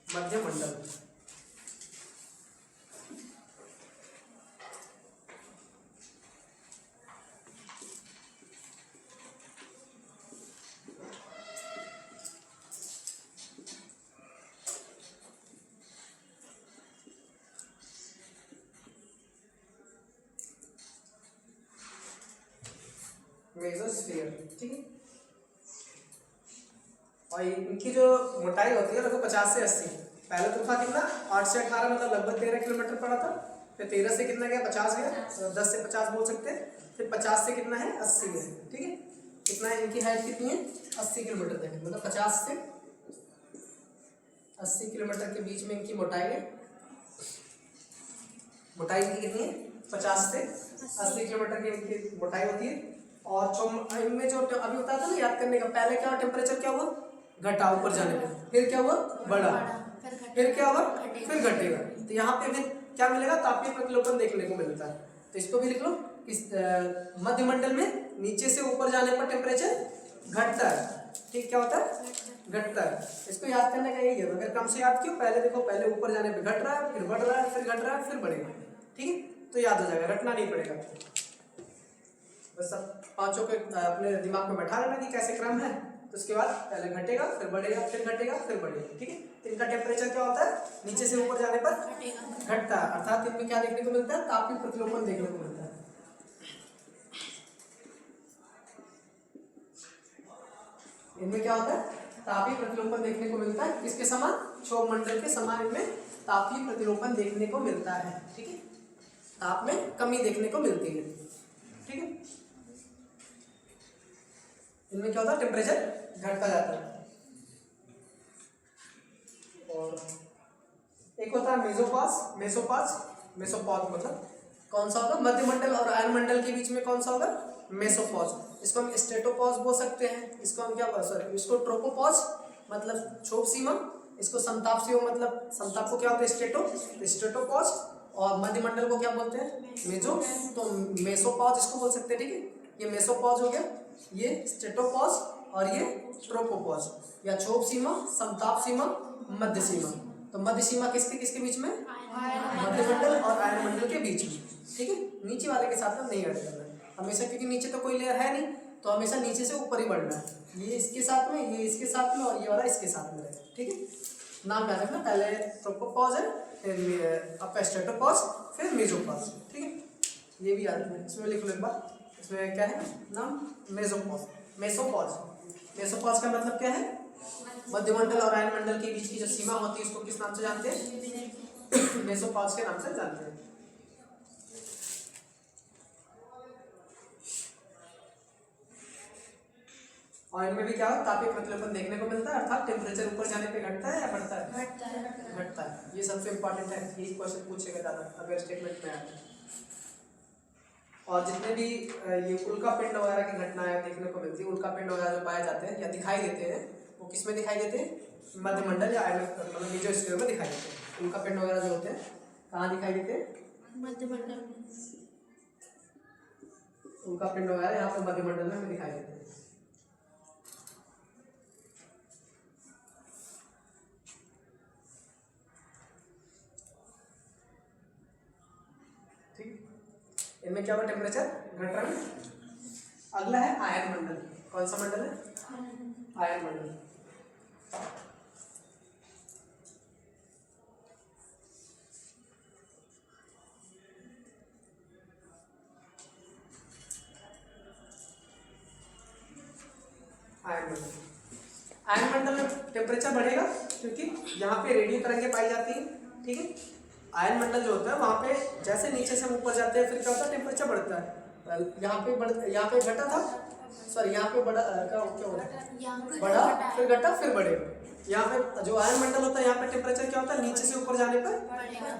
मध्य मंडल मेसोस्फीयर, ठीक है। और इनकी जो मोटाई होती है लगभग 50 से 80। पहले तो था कितना 8 से 18 मतलब लगभग 13 किलोमीटर पड़ा था, फिर 13 से कितना गया 50 गया, तो 10 से 50 बोल सकते हैं, फिर 50 से कितना है 80 है, ठीक है। कितना है इनकी हाइट कितनी है 80 किलोमीटर तक, मतलब 50 से 80 किलोमीटर के बीच में इनकी मोटाई है। मोटाई इनकी कितनी है 50 से 80 किलोमीटर की इनकी मोटाई होती है। और इनमें जो अभी होता था ना याद करने का, पहले क्या टेम्परेचर क्या हुआ घटा ऊपर जाने पे, फिर क्या हुआ बढ़ा, फिर क्या हुआ फिर घटेगा। तो यहाँ पे फिर क्या मिलेगा तापीय प्रतिलोपन देखने को मिलता है। तो इसको भी लिख लो, इस मध्यमंडल में नीचे से ऊपर जाने पर टेम्परेचर घटता है, ठीक। क्या होता है घटता है। इसको याद करने का यही है, अगर कम से याद क्यों, पहले देखो पहले ऊपर जाने पे घट रहा है, फिर बढ़ रहा है, फिर घट रहा है, फिर बढ़ेगा, ठीक है। तो याद हो जाएगा, रटना नहीं पड़ेगा। बस सब पांचों को अपने दिमाग में बैठा लेना कि कैसे क्रम है। तो उसके बाद पहले घटेगा, फिर बढ़ेगा, फिर घटेगा, फिर बढ़ेगा, ठीक है। तो इनका टेम्परेचर क्या होता है नीचे से ऊपर जाने पर घटता है, अर्थात इनमें क्या देखने को मिलता है तापीय प्रतिलोपन देखने को मिलता है। इनमें क्या होता है तापीय प्रतिलोपन देखने को मिलता है, किसके समान क्षोभ मंडल के समान इनमें तापीय प्रतिलोपन देखने को मिलता है, ठीक है। ताप में कमी देखने को मिलती है, ठीक है। इनमें क्या होता है टेम्परेचर घटता जाता है। और एक होता है मेसोपॉज, मेसोपॉज मतलब कौन सा होगा मध्यमंडल और आयनमंडल के बीच में कौन सा होगा मेसोपॉज। इसको हम स्ट्रेटोपॉज बोल सकते हैं, इसको हम क्या सॉरी इसको ट्रोपोपॉज मतलब क्षोभ सीमा, इसको समताप सीमा मतलब समताप को क्या होता है स्ट्रेटोपॉज, और मध्यमंडल को क्या बोलते हैं मेजो, तो मेसोपॉज इसको बोल सकते हैं, ठीक है। ये मेसोपॉज हो गया, ये स्ट्रेटोपॉज और ये ट्रोपोपॉज, या क्षोभ सीमा, समताप सीमा, मध्य सीमा। तो मध्य सीमा किसके किसके बीच में मध्यमंडल और आयनमंडल के बीच में, ठीक है। नीचे वाले के साथ में नहीं ऐड करना है हमेशा, क्योंकि नीचे तो कोई लेयर है नहीं, तो हमेशा नीचे से ऊपर ही बढ़ना है। ये इसके साथ में, ये इसके साथ में, और ये वाला इसके साथ में रहेगा, ठीक है। नाम याद रखना, पहले ट्रोपोपॉज है, फिर आपका स्ट्रेटोपॉज, फिर मेसोपॉज, ठीक है। ये भी याद रखना, इसमें लिख लो एक बार, इसमें क्या है नाम मेसोपॉज। मेसोपॉज का मतलब क्या है मध्यमंडल और आयनमंडल के बीच की जो सीमा होती है उसको किस नाम से जानते हैं मेसोपॉज के नाम से जानते हैं। और इनमें भी क्या हो तापीय प्रतिलोपन देखने को मिलता है, अर्थात टेम्परेचर ऊपर जाने पे घटता है या बढ़ता है घटता है। ये सबसे इंपॉर्टेंट है, यही क्वेश्चन पूछेगा ज्यादा अगर स्टेटमेंट में आए। और जितने भी ये उल्का पिंड वगैरह की घटनाएं देखने को मिलती है, उल्का पिंड वगैरह जो पाए जाते हैं या दिखाई देते हैं, वो किस में दिखाई देते हैं मध्यमंडल या मतलब मेसोस्फीयर में दिखाई देते हैं। उल्का पिंड वगैरह जो होते हैं कहाँ दिखाई देते हैं मध्यमंडल। उल्का पिंड वगैरह यहाँ पे मध्यमंडल में दिखाई देते हैं। इनमें क्या हुआ टेम्परेचर घट रहा है। अगला है आयन मंडल, कौन सा मंडल है आयन मंडल। आयन मंडल में टेम्परेचर बढ़ेगा क्योंकि यहाँ पे रेडियो तरंगें पाई जाती हैं, ठीक है। आयन मंडल जो होता है वहाँ पे जैसे नीचे से ऊपर जाते हैं फिर क्या होता है टेम्परेचर बढ़ता है। यहाँ पे घटा था, सॉरी यहाँ पे बढ़ा क्या होता बढ़ा फिर घटा फिर बढ़ेगा। यहाँ पे जो आयन मंडल होता है यहाँ पे टेम्परेचर क्या होता है नीचे से ऊपर जाने पर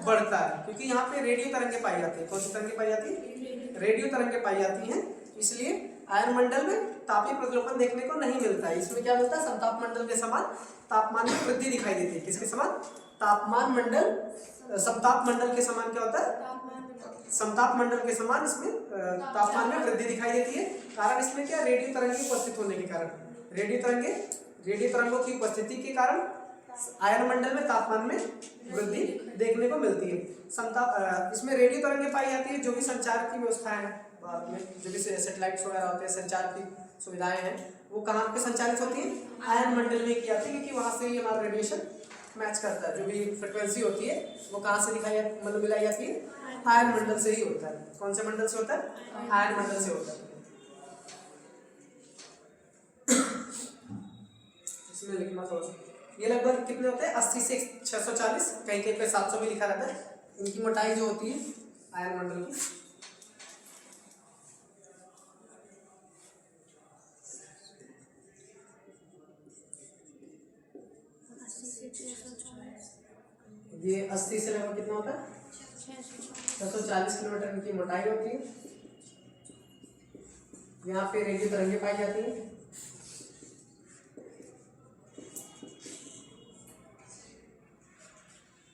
बढ़ता है, क्योंकि यहाँ पे रेडियो तरंगें पाई जाती है। कौन सी तरंगें पाई जाती है रेडियो तरंगें पाई जाती हैं, इसलिए आयन मंडल में तापीय प्रतिलोपन देखने को नहीं मिलता है। इसमें क्या मिलता है समताप मंडल के समान तापमान में वृद्धि दिखाई देती है। किसके समान तापमान मंडल समताप मंडल के समान क्या होता है समताप मंडल के समान इसमें तापमान में वृद्धि दिखाई देती है। कारण इसमें क्या रेडियो तरंगें उपस्थित होने के कारण, रेडियो तरंगों की उपस्थिति के कारण आयन मंडल में तापमान में वृद्धि देखने को मिलती है। समताप इसमें रेडियो तरंगें पाई जाती है, जो भी संचार की व्यवस्थाएं हैं बाद में जो भी सैटेलाइट्स वगैरह होते हैं संचार की सुविधाएं हैं वो कहाँ पे संचालित होती हैं आयन मंडल में की जाती है, क्योंकि वहाँ से ही हमारा रेडिएशन मैच करता है। जो भी फ्रिक्वेंसी होती है वो कहाँ से मतलब मिलाई जाती है आयन मंडल से ही होता है। कौन से मंडल से होता है आयन मंडल से होता है। इसमें लिखना थोड़ा सा, ये लगभग कितने होते हैं 80 से 640, कहीं कहीं पे 700 भी लिखा रहता है। इनकी मोटाई जो होती है आयन मंडल की, ये 80 से लगभग कितना होता है 640 किलोमीटर इनकी मोटाई होती है। यहाँ पे रेडियो तरंगे पाई जाती हैं।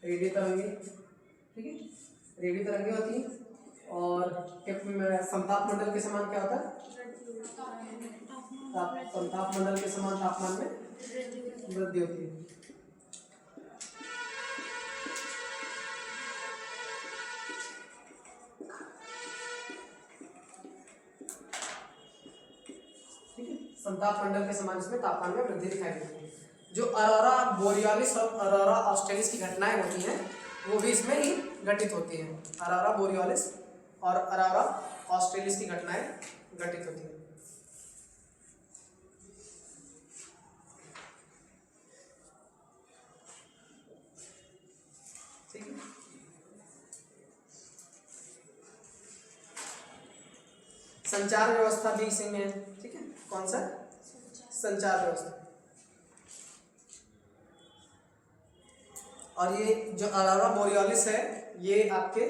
रेडियो तरंगे, ठीक है, रेडियो तरंगे होती हैं। और समताप मंडल के समान क्या होता है, समताप मंडल के समान तापमान में वृद्धि होती है। समताप मंडल के समान इसमें तापमान में वृद्धि दिखाई देती है। जो अरोरा बोरियोलिस और अरोरा ऑस्ट्रेलिस की घटनाएं होती हैं वो भी इसमें ही घटित होती हैं। अरोरा बोरियोलिस और अरोरा ऑस्ट्रेलिस की घटनाएं घटित होती हैं। ठीक है, संचार व्यवस्था भी इसी में है। ठीक है, कौन सा संचार व्यवस्था। और ये जो अरोरा बोरियोलिस है ये आपके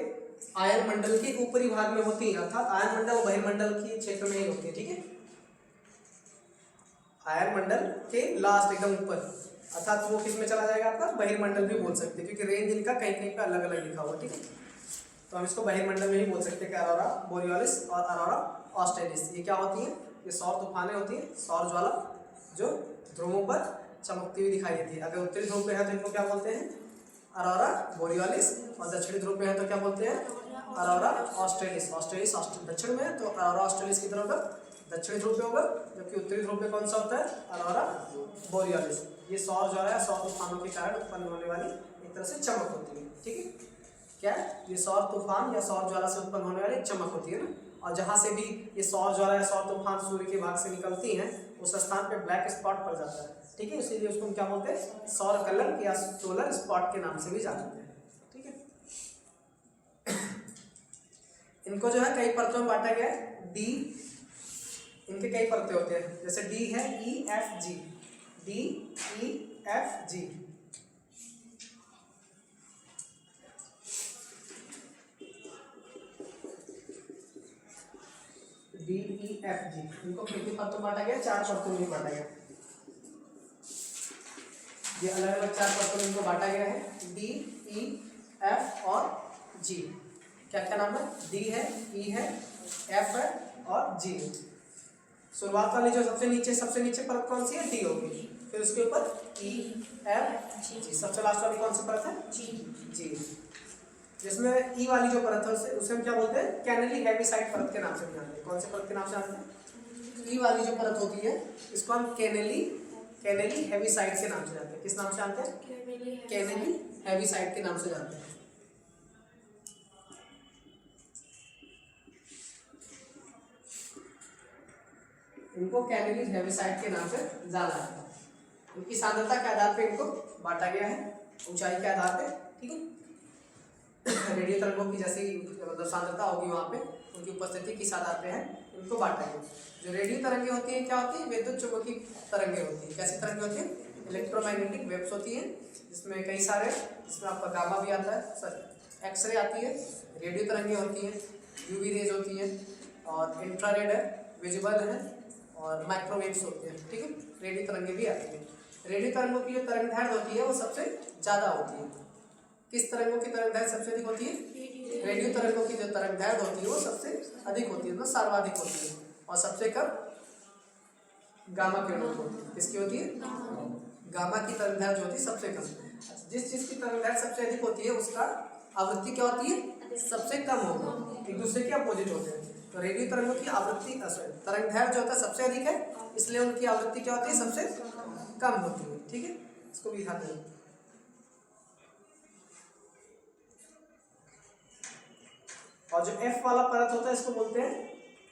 आयन मंडल के ऊपरी भाग में होती है, अर्थात आयन मंडल और बहिर्मंडल के क्षेत्र में ही होती है। ठीक है, आयन मंडल के लास्ट एकदम ऊपर, अर्थात वो किस में चला जाएगा आपका बहिर्मंडल भी बोल सकते हैं, क्योंकि रेंज इनका कहीं कहीं पे अलग अलग लिखा हुआ। ठीक है, तो हम इसको बहिर्मंडल में ही बोल सकते हैं कि अरोरा बोरियोलिस और अरोरा ऑस्ट्रेलिस। ये क्या होती है, ये सौर तूफानें होती हैं, सौर ज्वाला जो ध्रुवों पर चमकती हुई दिखाई देती है। अगर उत्तरी ध्रुव पे है तो इनको क्या बोलते हैं अरोरा बोरियोलिस, और दक्षिणी ध्रुव पे है तो क्या बोलते हैं अरोरा ऑस्ट्रेलिस। ऑस्ट्रेलिस दक्षिण में है तो अरोरा ऑस्ट्रेलिस किधर होगा, दक्षिणी ध्रुव पे होगा, जबकि उत्तरी ध्रुव पे कौन सा होता है अरोरा बोरियोलिस। ये सौर ज्वाला या सौर तूफानों के कारण उत्पन्न होने वाली एक तरह से चमक होती है। ठीक है, क्या ये सौर तूफान या सौर ज्वाला से उत्पन्न होने वाली चमक होती है ना। और जहाँ से भी ये सौर ज्वाला या सौर तूफान सूर्य के भाग से निकलती हैं उस स्थान पे ब्लैक स्पॉट पड़ जाता है। ठीक है, इसीलिए उसको हम क्या बोलते हैं सौर कलंक या सोलर स्पॉट के नाम से भी जानते हैं। ठीक है, इनको जो है कई परतों में बांटा गया है। डी, इनके कई परतें होते हैं, जैसे डी है E F G, D E F G. D E F G, इनको कितनी परतों बांटा गया, 4 परतों में बांटा गया। ये अलग अलग 4 परतों में इनको बांटा गया है, डी ई एफ और जी। क्या क्या नाम है, डी है, ई है, एफ है और जी है। शुरुआत वाली जो सबसे नीचे परत कौन सी है, डी होगी, फिर उसके ऊपर ई एफ जी, सबसे लास्ट वाली कौन सी परत है, जी। जिसमें ई वाली जो परत है उसे हम क्या बोलते हैं कैनेली हेविसाइड परत के नाम से जानते हैं। कौन से परत के नाम से जानते हैं, ई वाली जो परत होती है इसको हम कैनेली हेविसाइड के नाम से जानते हैं। किस नाम से जानते हैं, कैनेली हेविसाइड के नाम से जानते हैं। इनको कैनेली हेविसाइड के नाम से जाना जाता है। इनकी सांद्रता के आधार पे इनको बांटा गया है, ऊंचाई के आधार पे। ठीक है, रेडियो तरंगों की जैसी मतलब सांद्रता होगी वहाँ पे उनकी उपस्थिति किस आधार पे है इनको बांटा गया। जो रेडियो तरंगे होती है क्या होती है, विद्युत चुंबकीय तरंगे होती है। कैसी तरंगे होती है, इलेक्ट्रोमैग्नेटिक वेव्स होती है, जिसमें कई सारे, जिसमें आपका गामा भी आता है, सर एक्सरे आती है, रेडियो तरंगे होती हैं, यूवी रेज होती है, और इंफ्रारेड है, विजिबल है, और माइक्रोवेव्स होते हैं। ठीक है, रेडियो तरंगे भी आती है। रेडियो तरंगों की जो तरंगदैर्घ्य होती है वो सबसे ज़्यादा होती है। किस तरंगों की तरंगदैर्घ्य सबसे अधिक होती है, रेडियो तरंगों की जो तरंगदैर्घ्य होती है वो सबसे अधिक होती है, मतलब सर्वाधिक होती है, और सबसे कम गामा किरणों की होती है। किसकी होती है, गामा की तरंगदैर्घ्य जो होती है सबसे कम। जिस चीज़ की तरंगदैर्घ्य सबसे अधिक होती है उसका आवृत्ति क्या होती है, सबसे कम होगी, एक दूसरे के अपोजिट होते हैं। तो रेडियो तरंगों की आवृत्ति तरंगदैर्घ्य जो होता है सबसे अधिक है, इसलिए उनकी आवृत्ति क्या होती है, सबसे कम होती है। ठीक है, इसको भी ध्यान दें। और जो एफ वाला परत होता है इसको बोलते हैं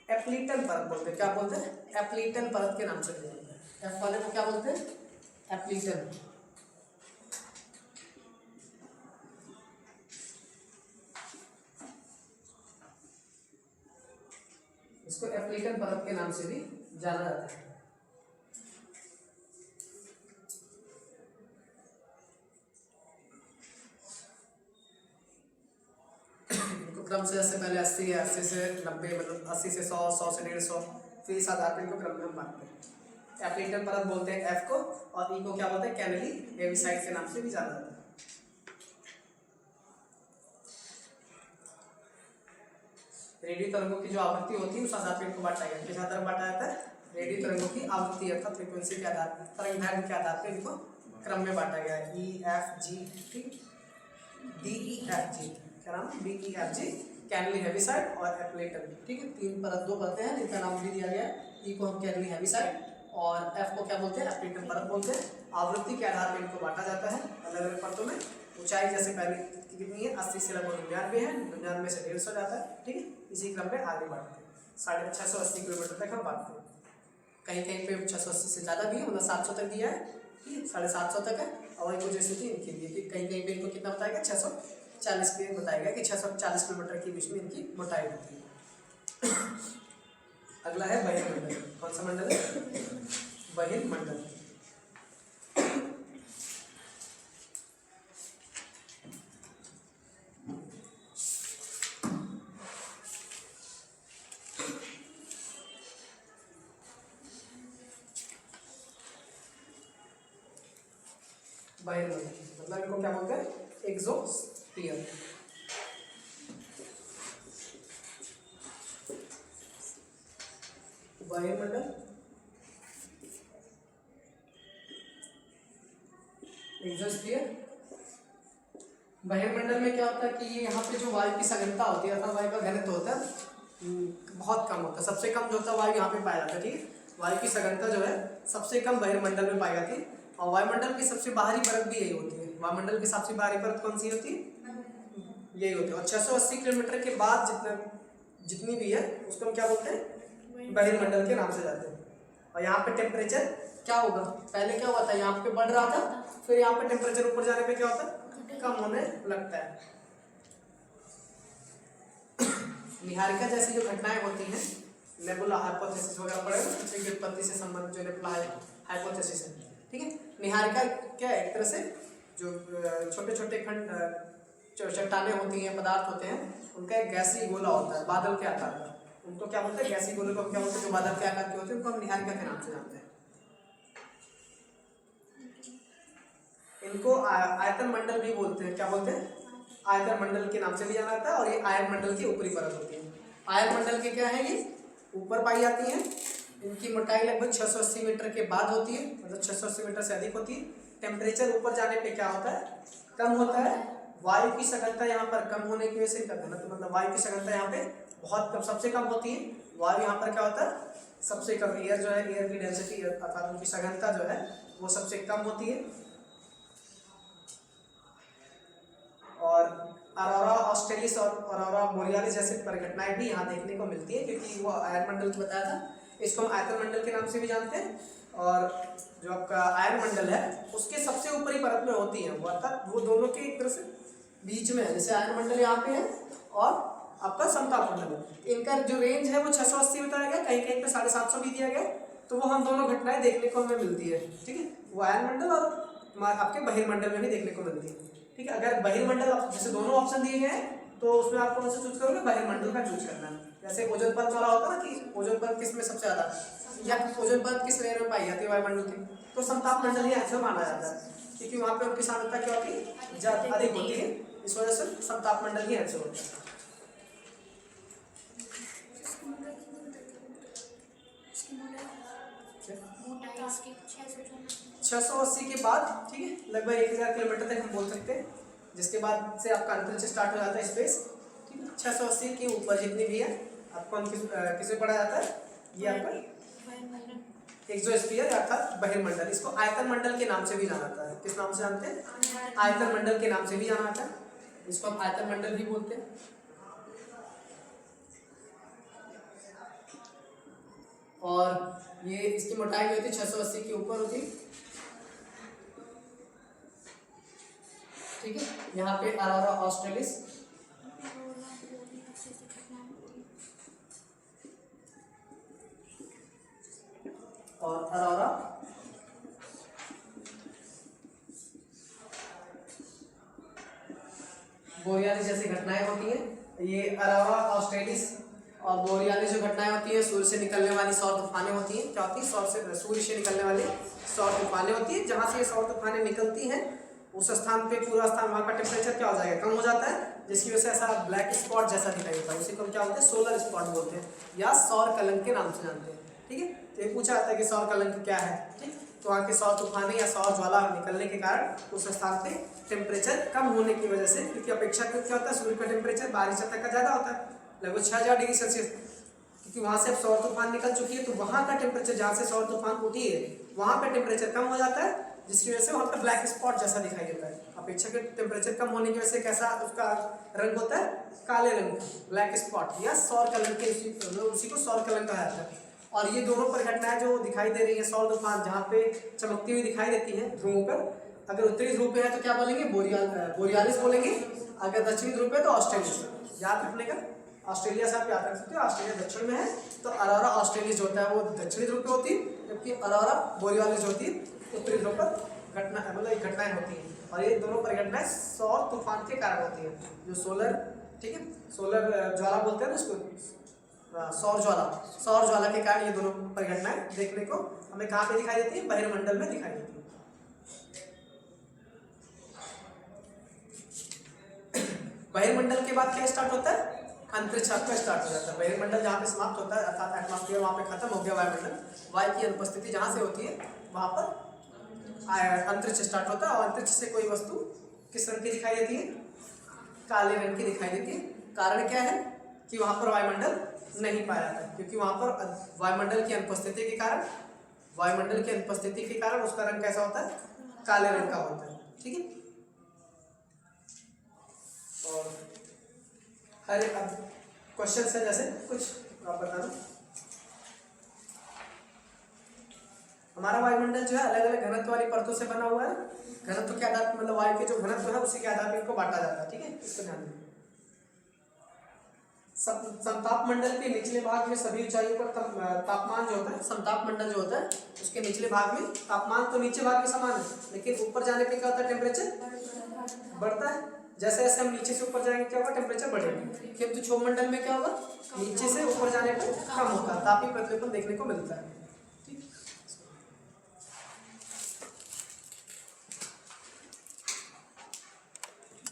एप्लीटन परत बोलते हैं। क्या बोलते हैं, एप्लीटन परत के नाम से बोलते हैं। एफ वाले को क्या बोलते हैं, एप्लीटन। इसको एप्लीटन परत के नाम से भी जाना जाता है। क्रम से जैसे पहले 80 है, 80 से 90, मतलब 80 से 100, 100 से 150, फिर इस आधार पर इनको क्रम में हम बांटते हैं। एप्लीटन परत बोलते हैं एफ को, और ई को क्या बोलते हैं, कैनली हेविसाइड के नाम से भी जाना जाता है। रेडियो तरंगों की जो आवृत्ति होती है उस आधार पर इनको बांटा गया। किस आधार पर बांटा जाता है, रेडियो तरंगों की आवृत्ति अर्थात फ्रीक्वेंसी के आधार पर, तरंग दैर्घ्य के आधार पर इनको क्रम में बांटा गया है। ई एफ जी, ठीक, डी ई एफ जी, क्या नाम, D E F G, Connelly Heaviside और एप्लीटन, ठीक है। तीन परत, दो परतें हैं जिनका नाम भी दिया गया है। ई को हम कैनली हेविसाइड और एफ को क्या बोलते हैं, एप्लीटन परत बोलते हैं। आवृत्ति के आधार पर इनको बांटा जाता है अलग अलग परतों में। ऊंचाई जैसे पहले कितनी है, 80 से लगभग 99 है, 99 से 150 जाता है, ठीक है। इसी क्रम में आगे बढ़ते हैं, 680 किलोमीटर तक हम बांटते हैं। कहीं कहीं पे 680 से ज़्यादा भी है, मतलब 700 तक दिया है, ठीक है, 750 तक है। और वही कुछ ऐसी थी इनके लिए कि कहीं कहीं पे इनको कितना बताया गया, 640 के बताया गया कि 640 किलोमीटर के बीच में इनकी मोटाई होती है। अगला है बहिर्मंडल। कौन सा मंडल है, बहिर्मंडल। बहिर्मंडल मतलब इनको क्या बोलते हैं, एक्सोस्फीयर। बहिर्मंडल, एक्सोस्फीयर। बहिर्मंडल में क्या होता है कि ये यहाँ पे जो वायु की सघनता होती है अथवा वायु का घनत्व होता है बहुत कम होता है। सबसे कम जो होता है वायु यहाँ पे पाया जाता है, ठीक है। वायु की सघनता जो है सबसे कम बहिर्मंडल में पाई जाती है। और वायुमंडल की सबसे बाहरी परत भी यही होती है। वायुमंडल की सबसे बाहरी परत कौन सी होती है, यही होती है। और 680 किलोमीटर के बाद जितनी भी है उसको हम क्या बोलते हैं, बहिर्मंडल के नाम से जाते हैं। और यहाँ पे टेम्परेचर क्या होगा, पहले क्या हुआ था, यहाँ पे बढ़ रहा था, फिर यहाँ पे टेम्परेचर ऊपर जाने पे क्या होता है, कम होने लगता है। निहारिका जैसी जो घटनाएं होती हैं, नेबुला हाइपोथेसिस वगैरह पढ़े, पृथ्वी की उत्पत्ति से संबंधित जो नेबुला हाइपोथेसिस है, ठीक है। निहारिका क्या है, एक तरह से जो छोटे छोटे खंड चट्टानें होती हैं, पदार्थ होते हैं, उनका एक गैसीय गोला होता है बादल के आकार का। उनको क्या बोलते हैं, गैसीय गोले को क्या बोलते हैं, जो बादल के आकार के होते हैं उनको हम निहारिका के नाम से जानते हैं। इनको आयतन मंडल भी बोलते हैं, क्या बोलते हैं, आयतन मंडल के नाम से भी जाना जाता है। और ये आयन मंडल की ऊपरी परत होती है। आयन मंडल के क्या है, ये ऊपर पाई जाती हैं। इनकी मोटाई लगभग 680 मीटर के बाद होती है, मतलब 680 मीटर से अधिक होती है। टेम्परेचर ऊपर जाने पे क्या होता है, कम होता है। वायु की सघनता यहाँ पर कम होने की वजह से इनका घनत्व, मतलब वायु की सघनता यहाँ पे बहुत कम, सबसे कम होती है। वायु यहाँ पर क्या होता है, सबसे कम। एयर जो है, एयर की डेंसिटी अर्थात उनकी सघनता जो है वो सबसे कम होती है। और अरोरा ऑस्ट्रेलिस और अरोरा बोरियालिस जैसे परिघटनाएं भी यहाँ देखने को मिलती है, क्योंकि वो आयन मंडल की बताया था। इसको हम आयतन मंडल के नाम से भी जानते हैं। और जो आपका आयन मंडल है उसके सबसे ऊपरी परत में होती है वो, अर्थात वो दोनों के एक तरह से बीच में है। जैसे आयन मंडल यहाँ पे है और आपका समताप मंडल है, इनका जो रेंज है वो 680 बताया गया, कहीं कहीं पे 750 भी दिया गया। तो वो हम दोनों घटनाएं देखने को हमें मिलती है, ठीक है। वो आयन मंडल और आपके बहिर्मंडल में भी देखने को मिलती है, ठीक है। अगर बहिर्मंडल जैसे दोनों ऑप्शन दिए गए हैं तो उसमें आपको कौन सा चूज करोगे, बहिर्मंडल का चूज करना है। जैसे ओजोन परत वाला होता है ना कि ओजोन परत किस में सबसे ज्यादा, या ओजोन परत किस लेयर में पाई जाती है वायुमंडल की, तो समताप मंडल ही आंसर माना जाता है, क्योंकि वहाँ पे उनकी सांद्रता क्या होती है, अधिक होती है। इस वजह से समताप मंडल ही आंसर होता है। 680 के बाद, ठीक है, लगभग 1000 किलोमीटर तक हम बोल सकते हैं, जिसके बाद से आपका अंतरिक्ष स्टार्ट हो जाता है, स्पेस, ठीक है। 680 के ऊपर जितनी भी है आपको किसे पढ़ा जाता है, ये आपका एक्सोस्फीयर अर्थात बहिर्मंडल। इसको आयतन मंडल के नाम से भी जाना जाता है। किस नाम से जानते हैं, आयतन मंडल के नाम से भी जाना जाता है। इसको हम आयतन मंडल भी बोलते हैं। और ये इसकी मोटाई होती है 680 के ऊपर होती है। ठीक है। यहाँ पे अरोरा ऑस्ट्रेलिस और अरोरा बोरियालिस जैसी घटनाएं होती हैं। ये अरोरा ऑस्ट्रेलिस और बोरियालिस जो घटनाएं होती है सूर्य से निकलने वाली सौर तूफानें होती हैं। क्या होती है? सूर्य से निकलने वाली सौर तूफानें होती हैं। जहाँ से ये सौर तूफानें निकलती हैं उस स्थान पे पूरा स्थान वहाँ का टेम्परेचर क्या हो जाएगा? कम हो जाता है, जिसकी वजह से ऐसा ब्लैक स्पॉट जैसा दिखाई देता है। उसी को क्या बोलते हैं? सोलर स्पॉट बोलते हैं या सौर कलंक के नाम से जानते हैं। ठीक है, तो ये पूछा जाता है कि सौर कलंक क्या है। ठीक, तो वहाँ के सौर तूफानें या सौर ज्वाला निकलने के कारण उस स्थान पे टेम्परेचर कम होने की वजह से, क्योंकि अपेक्षाकृत क्या होता है सूर्य का टेम्परेचर 12 तक का ज़्यादा होता है, लगभग 6000 डिग्री सेल्सियस, क्योंकि वहाँ से अब सौर तूफान निकल चुकी है तो वहाँ का टेम्परेचर जहाँ से सौर तूफान उठी है वहाँ पे टेम्परेचर कम हो जाता है, जिसकी वजह से वहाँ पर ब्लैक स्पॉट जैसा दिखाई देता है। अपेक्षाकृत टेम्परेचर कम होने की वजह से कैसा उसका रंग होता है? काले रंग, ब्लैक स्पॉट या सौर कलंक के उसी को सौर कलंक कहा जाता है। और ये दोनों परिघटनाएं जो दिखाई दे रही है सौर तूफान जहाँ पे चमकती हुई दिखाई देती है ध्रुवों पर, अगर उत्तरी ध्रुव पे है तो क्या बोलेंगे? बोरियालिस बोलेंगे। अगर दक्षिणी ध्रुव पे तो ऑस्ट्रेलिस। याद रखने का, ऑस्ट्रेलिया से आप याद रख सकते हो, ऑस्ट्रेलिया दक्षिण में है तो अरोरा ऑस्ट्रेलिस जो होता है वो दक्षिणी ध्रुव पे होती है, जबकि अरोरा बोरियालिस होती है उत्तरी ध्रुव पर घटनाएं होती हैं। और ये दोनों परिघटनाएं सौर तूफान के कारण होती है, जो सोलर, ठीक है, सोलर ज्वाला बोलते हैं ना उसको, सौर ज्वाला के कारण ये दोनों परिघटनाएं देखने को हमें कहाँ पे दिखाई देती है? बहिर्मंडल में दिखाई देती है। बहिर्मंडल के बाद क्या स्टार्ट होता है? अंतरिक्ष आपका स्टार्ट हो जाता है। बहिर्मंडल जहाँ पे समाप्त होता है अर्थात एटमॉस्फेयर वहाँ पे खत्म हो गया वायुमंडल, वायु की अनुपस्थिति जहाँ से होती है वहाँ पर अंतरिक्ष स्टार्ट होता है। और अंतरिक्ष से कोई वस्तु किस रंग की दिखाई देती है? काले रंग की दिखाई देती है। कारण क्या है? कि वहाँ पर वायुमंडल नहीं पाया जाता है, क्योंकि वहाँ पर वायुमंडल की अनुपस्थिति के कारण उसका रंग कैसा होता है? काले रंग का होता है। ठीक है, और हर एक क्वेश्चन है, जैसे कुछ आप बता दो। हमारा वायुमंडल जो है अलग अलग घनत्व वाली परतों से बना हुआ है। घनत्व के आधार पर, मतलब वायु के जो घनत्व है उसी के आधार पर इनको बांटा जाता है। ठीक है, इसको ध्यान दें। समताप मंडल के निचले भाग में सभी ऊंचाइयों पर तापमान जो होता है, समताप मंडल जो होता है उसके निचले भाग में तापमान तो नीचे भाग में समान है, लेकिन ऊपर जाने पे क्या होता है? टेम्परेचर बढ़ता है। जैसे जैसे हम नीचे से ऊपर जाएंगे क्या होगा? टेम्परेचर बढ़ेगा। किंतु क्षोभ मंडल में क्या होगा? नीचे से ऊपर जाने पर कम होगा, तापीय प्रतिप्लन देखने को मिलता है।